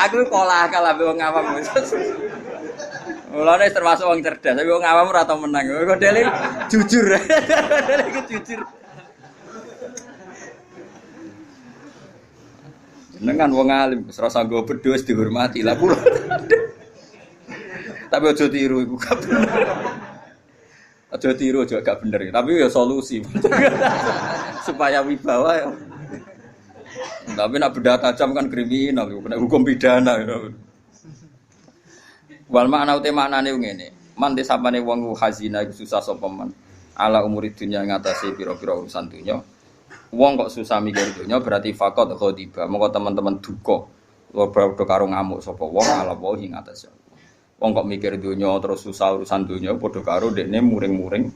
aku kalah ambek wong awam. Mulane termasuk wong cerdas, tapi wong awam ora tau menang. Kok dele jujur. Dele jujur. Jenengan wong alim, wis rasa nggo bedho wis dihormati. Lah kula. Tapi aja tiru iku gak bener. Aja tiru aja gak bener, tapi ya solusi. Supaya wibawa ya. Tapi nak benda tajam kan kriminal, kena hukum pidana. Wal makna ute maknane ngene. Man desapane wong hazina iku susah sapa man. Ala umuri dunya ngatasi pira-pira urusan dunya. Wong kok susah mikir dunya berarti faqat ghadiba. Monggo teman-teman duka. Padha karo ngamuk sapa wong ala wae ing atase. Wong kok mikir dunya terus susah urusan dunya padha karo dekne muring-muring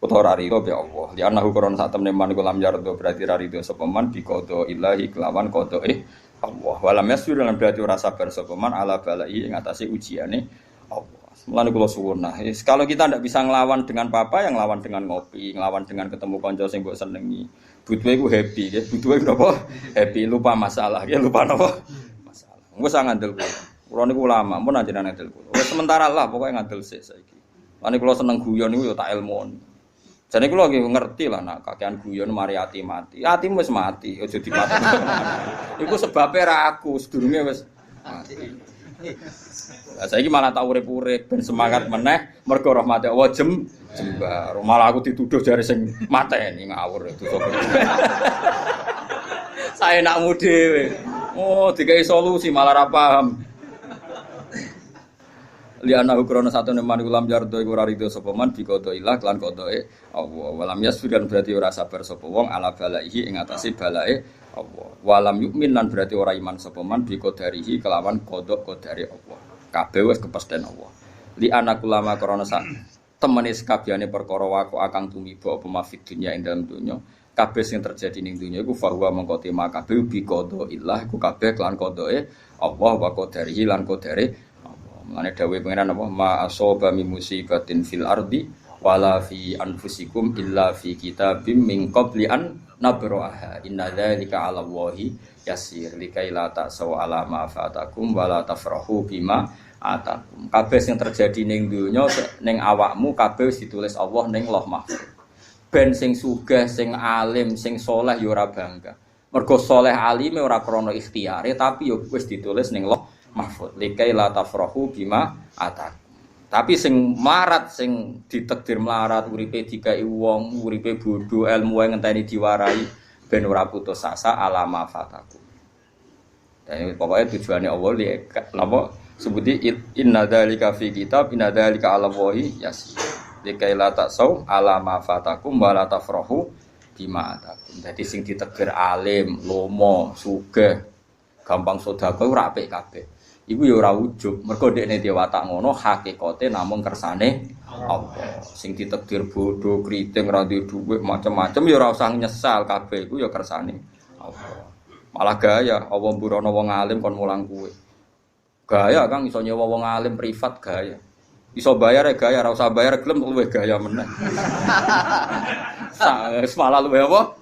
utawa rarido be Allah. Li anahu koron sak temne man kulam yardo berarti rarido sapa man bi qada ilahi kelawan qadae Allah. Walam yasur lan berarti ora sabar sapa man ala balai ing atase ujiane Allah. Mulane kula suwun nah, kalau kita ndak bisa nglawan dengan papa yang nglawan dengan ngopi, nglawan dengan ketemu kanca sing mbok senengi. Butuhe iku happy, nggih. Butuhe napa? Happy, lupa masalah, nggih, lupa napa? Masalah. Wis ngandel kula. Kula niku ulama, mun anjenengan ngandel kula. Wis sementara lah pokoke ngandel sik saiki. Lan kula seneng guyon niku ya tak ilmoni. Jane kula nggih ngerti lah nak kakean guyon mari ati mati. Atimu wis mati, aja dipati. Iku sebabe ra aku, sedurunge wis mati. Lah saiki malah tak urip-urip ben semangat meneh mergo rahmate Allah jembar. Malah aku dituduh jare sing mateni ngawur itu sapa. Saya nakmu dhewe. Oh, dikai solusi malah ra paham. Liana ukrono satu neman ulam jardo iku ora rido sapa man bi qada ilah lan qadae Allah. Walam yasfiran berarti ora sabar sapa wong ala balaihi ing atase balae Allah. Walam yukmin lan berarti ora iman sapa man bi qadarihi kelawan qada qadare Allah. Kabeh wis kepesten Allah. Li anak ulama krana sak temene sakabehane perkara wako akang tumiba apa mafid dunya ing dalem dunya. Kabeh sing terjadi ning dunya iku fahuwa mengko tema kabeh bi qada ilah iku kabeh kelan qadae Allah wa qadarihi lan qadare Mane dawuh pengenan apa ma asaba min musibatin fil ardi wala fi anfusikum illa fi kitabim min qabli an nabraha inna dzalika 'ala Allahi yasir likai la ta'saw 'ala ma fatakum wala tafrahu bima atakum. Kabeh sing terjadi ning donya ning awakmu kabeh ditulis Allah ning Lauh Mahfuz. Ben sing sugih, sing alim, sing saleh ya ora bangga. Mergo saleh alime ora krana ikhtiyare tapi ya wis ditulis ning Lauh Mahfud likai la tafrahu bima atak. Tapi sing melarat sing ditakdir melarat uripe dikai wong, uripe bodho, ilmu wae ngenteni diwarai ben ora putus asa alama fataku. Dan pokoknya tujuane Allah li napa sebuti inna dzalika fi kitab inna dzalika 'ala wahi yasir. Likai la ta'sau alama fatakum wa la tafrahu bima atakum. Dadi sing ditakdir alim, lomo, sugih, gampang sedekah ora apik kabeh. Iku ya ora ujug, mergo dekne dhewe watak ngono hakikate namung kersane Allah. Sing ditakdir bodho, kriting, ra duwe dhuwit, macam-macam ya ora usah nyesal kabeh iku ya kersane Allah. Malah gaya Allah mburono wong alim kon mulang kuwe. Gaya Kang iso nyewa wong alim privat gaya. Iso bayar ya gaya, ora usah bayar gelem luwih gaya meneh. Malah luwih apa?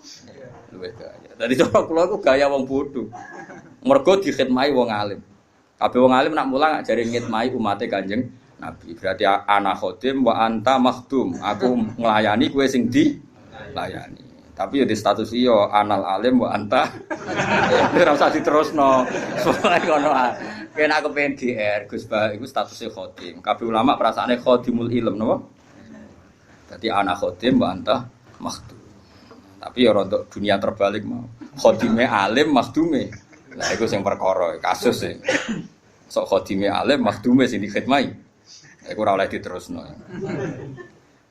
Luwih gaya. Dadi cara kula iku gaya wong bodho. Mergo dikhidmati wong alim. Kabeh wong alim nak mulang jare ngitmai umate Kanjeng Nabi. Berarti ana khodim wa anta makhdum. Aku nglayani kowe sing dilayani. Tapi ya di status iya anal alim wa anta. Ora usah diterusno. Soale ngono ae. Kena kepen GR Gus Ba iku statusé khodim. Kabeh ulama perasaane khodimul ilm napa? Dadi ana khodim wa anta makhdum. Tapi ya untuk dunia terbalik mau. Khodime alim makhdume. Lah iku sing perkara kasus e. Sok khodime alim makhdume sing dikhidmati. Iku ora oleh diterusno.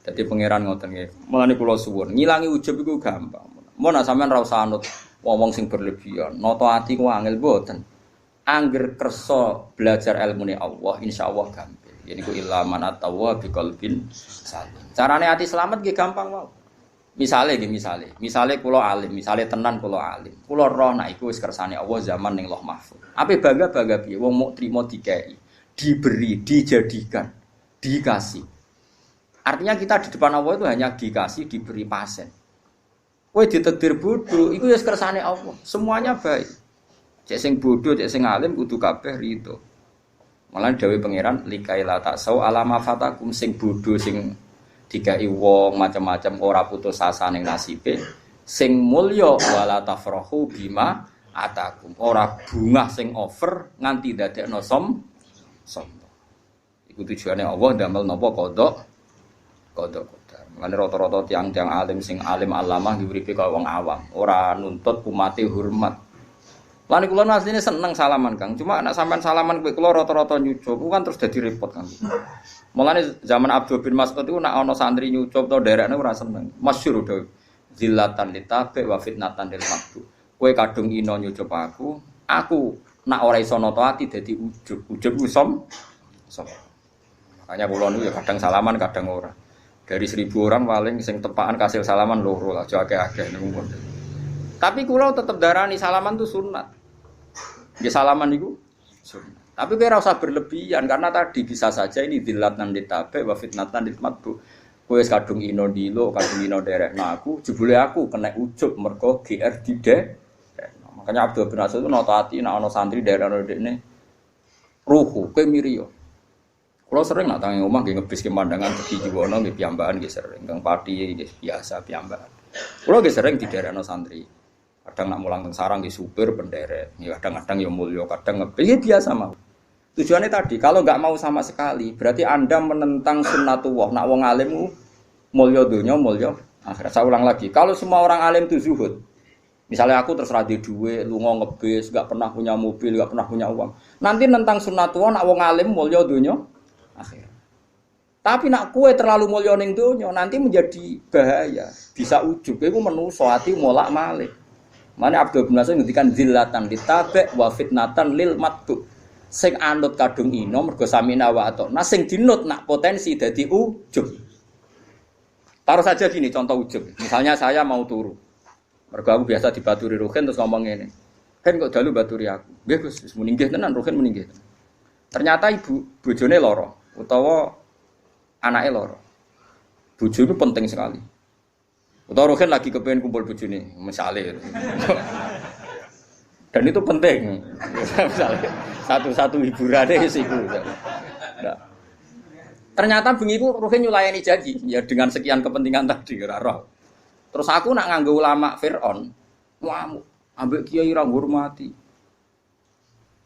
Dadi pangeran ngoten nggih. Mulane kula suwun, ngilangi ujub iku gampang. Mun nek sampean ra usah anut wong sing berlebihan, nata ati ku angel mboten. Angger kersa belajar ilmune Allah, insyaallah gampang. Yaiku ilaman atawa biqalbin salim. Carane ati selamat nggih gampang wae. Misale kula alim, misale tenan kula alim. Kula roh nek iku wis kersane Allah zaman ning Lauh Mahfuz. Ape bangga-bangga piye wong muk trimo dikei, diberi, dijadikan, dikasih. Artinya kita di depan Allah itu hanya dikasih, diberi pasen. Kowe ditakdir bodoh, iku wis kersane Allah. Semuanya baik. Cek sing bodoh, cek sing alim kudu kabeh rido. Malah dawuh pangeran likaila taksau alama fatakum sing bodoh sing dikai wong macam-macam ora putus asa ning nasibe. Sing mulya wala tafrahu bima atakum. Ora bungah sing over nganti dadekno sombong. Iku tujuane Allah ndamel napa kodok. Mulane rata-rata tiang-tiang alim sing alim alamah diuripe kaya wong awam, ora nuntut umate hormat. Lan kula asline seneng salaman Kang, cuma nek sampean salaman kowe kula rata-rata nyucup kan terus dadi repot Kang. Mulane zaman Abdul bin Mas'ud iku nek ana santri nyucup to derekne ora seneng. Masyhur dhewe. Zillatan litabe wa fitnatan lil maqbu. Kowe kadung ino nyucup aku nek ora iso nata ati dadi ujub. Ujub ku som. Makanya kula niku ya kadang salaman kadang ora. Dari 1000 orang paling sing tepakan kasil salaman loro lah, aja akeh-akeh niku. Tapi kula tetep darani salaman itu sunat. Nggih salaman niku sunat. Tapi kowe ora usah berlebihan karena tadi bisa saja ini dilatan ditabe wa fitnatan ditmatbu. Kowe wis kadung ino ndilo, kadung ino derekno aku, jebule aku kena ujub mergo GR didek. Makanya Abdul bin Mas'ud itu nata ati nek ana santri derekno dekne ruhu kowe miri yo. Kalau sering nak tangi omah nggih ngebis pemandangan Begi Jiwono nggih piyambakan nggih sering, Kang Pati nggih biasa piyambakan. Kula nggih sering diderekno santri. Kadang nak mulang teng sarang nggih supir penderek, ya kadang-kadang ya mulya, kadang ngebis biasa mau. Tujuannya tadi, kalau enggak mau sama sekali, berarti Anda menentang sunnatullah. Nak wong alim mulya donya, mulya akhirat. Saya ulang lagi, kalau semua orang alim itu zuhud. Misalnya aku terserah di duit, lunga ngebis, enggak pernah punya mobil, enggak pernah punya uang. Nanti nentang sunnatullah nak wong alim mulya donya akhir. Tapi nak kue terlalu mulya ning donya nanti menjadi bahaya, bisa ujub. Iku menungso ati molak-malik. Mane Abdul bin Mas'ud ngendikan zillatan ditabe wa fitnatan lil matbu. Sing anut kadung ino mergo samina wa atona, sing dinut nak potensi dadi ujub. Taruh saja gini contoh ujub. Misalnya saya mau turu. Mergo aku biasa dibaturi Ruhin terus ngomong ngene. Kan kok dalu baturi aku. Nggih Gus, wis muningih tenan Ruhin muningih. Ternyata ibu bojone lara utawa anake lara. Bojo itu penting sekali. Utawa Ruhin lagi kepengin kumpul bojone, misale. Dan itu penting. Misalnya satu-satu hiburannya sih itu. Nah. Ternyata bengi itu Ruhin nyulayani janji ya dengan sekian kepentingan tadi ora. Terus aku nak nganggo ulama Fir'aun, ngamuk, ambek kiai ra ngurmati.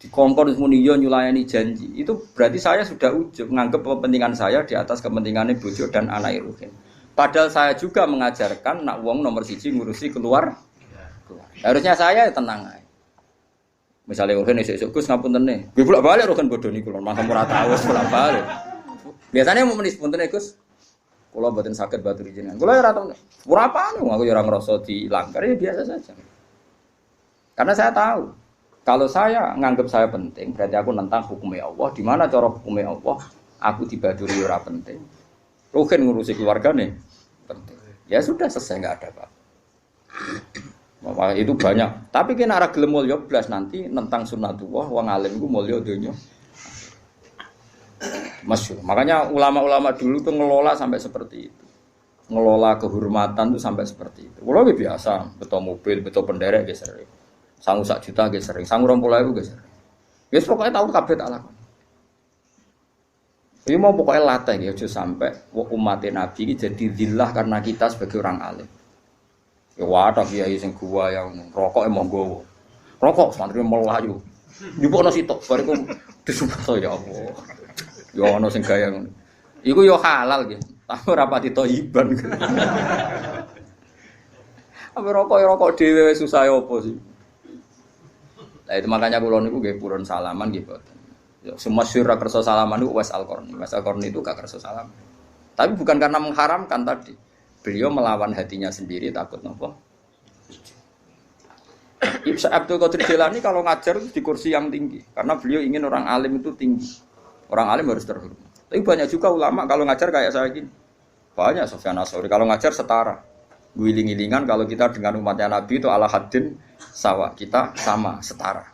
Dikongkon muni yo nyulayani janji. Itu berarti saya sudah ujub nganggep kepentingan saya di atas kepentingannya bojo dan anak Ruhin. Padahal saya juga mengajarkan nak wong nomor 1 ngurusi keluar. Harusnya saya tenang aja. Misalnya Ruhin esuk-esuk Gus ngapunten ne. Nggih bolak-balik Ruhin bodho niku lho, mangke ora tahu bolak-balik. Biasanya mau menis punten Gus. Kula mboten saged baturi jenengan. Kula ora tau. Ora apane aku ya ora ngrasa dilanggar ya biasa saja. Karena saya tahu kalau saya nganggap saya penting, berarti aku nentang hukumnya Allah. Di mana cara hukumnya Allah? Aku dibaturi ora penting. Ruhin ngurusi keluargane penting. Ya sudah selesai enggak ada apa. Maka itu banyak. Tapi kena ora gelem mulya blas nanti nentang sunnatullah wong alim ku mulya donya. Masyhur. Makanya ulama-ulama dulu tuh ngelola sampai seperti itu. Ngelola kehormatan tuh sampai seperti itu. Kalau biasa, betul mobil, betul penderek ge sering. Sangu 1 juta ge sering, sangu 20.000 ge sering. Wis pokoke tahu kabeh tak lakon. Ini mau pokoknya latih ya, aja sampai umat Nabi ini jadi zillah karena kita sebagai orang alim. Ya wadah kiai sing gua yang rokok emang gowo. Rokok santri melayu. Nyupukno sitok bariku disumpah ya Allah. Ya ana sing gaya ngono. Iku ya halal nggih. Tapi rapati toiban. Apa rokok dhewe susah apa sih? Nah itu makanya kula niku nggih purun salaman nggih boten. Ya semua syura kersa salaman niku Uwais Al-Qarni. Uwais Al-Qarni itu gak kersa salaman. Tapi bukan karena mengharamkan tadi. Beliau melawan hatinya sendiri takut napa? Ibnu Abdul Qadir Jilani kalau ngajar itu di kursi yang tinggi karena beliau ingin orang alim itu tinggi. Orang alim harus terhormat. Tapi banyak juga ulama kalau ngajar kayak saya gini. Banyak Sufyan Ats-Tsauri kalau ngajar setara. Guling-gilingan kalau kita dengan umatnya Nabi itu ala haddin sawa, kita sama, setara.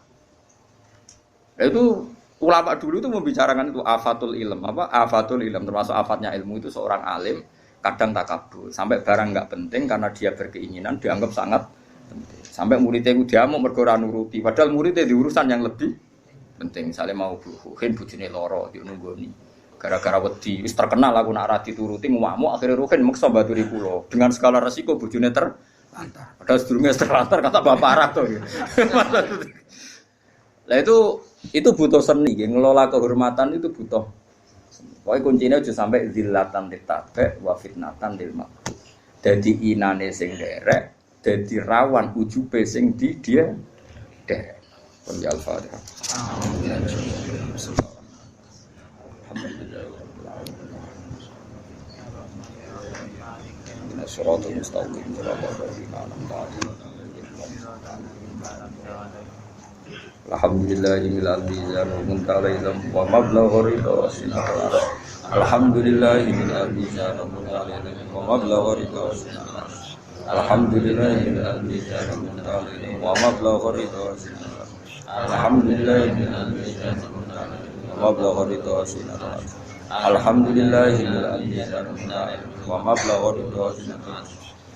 Itu ulama dulu itu membicarakan itu afatul ilm, afatul ilm termasuk afatnya ilmu itu seorang alim kadang takabur sampai barang enggak penting karena dia berkeinginan dianggap sangat penting. Sampai muridnya itu diamuk mergo ora nuruti, padahal muridnya di urusan yang lebih penting. Misalnya mau buhin bojone loro di nunggoni. Gara-gara wedi wis terkenal aku nak ra dituruti ngamuk akhirnya ruhin meksa baturi kula. Dengan segala resiko bojone terlantar. Padahal sedurunge terlantar kata bapak parah to. Lah itu butuh seni, ngelola kehormatan itu butuh. Pokoknya kuncinya aja sampai zillatan ditabe wa fitnatan lil maqbul. Dadi inane sing derek, dadi rawan ujube sing di dia derek. Ya Al-Fatihah. Shiratal mustaqim shiratal ladzina an'amta 'alaihim. Alhamdulillahil mizan muntaha ilm wa mablaghu ridha sinata. Alhamdulillahil mizan muntaha ilm wa mablaghu ridha sinata. Alhamdulillahil mizan muntaha ilm wa mablaghu ridha sinata. Alhamdulillahil mizan muntaha ilm wa mablaghu ridha sinata. Alhamdulillahil mizan muntaha ilm wa mablaghu ridha sinata.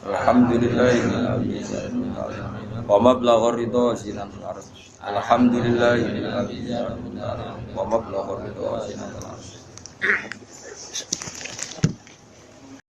Alhamdulillahil mizan muntaha ilm wa mablaghu ridha sinata. Alhamdulillahil mizan wa mablaghu ridha sinata.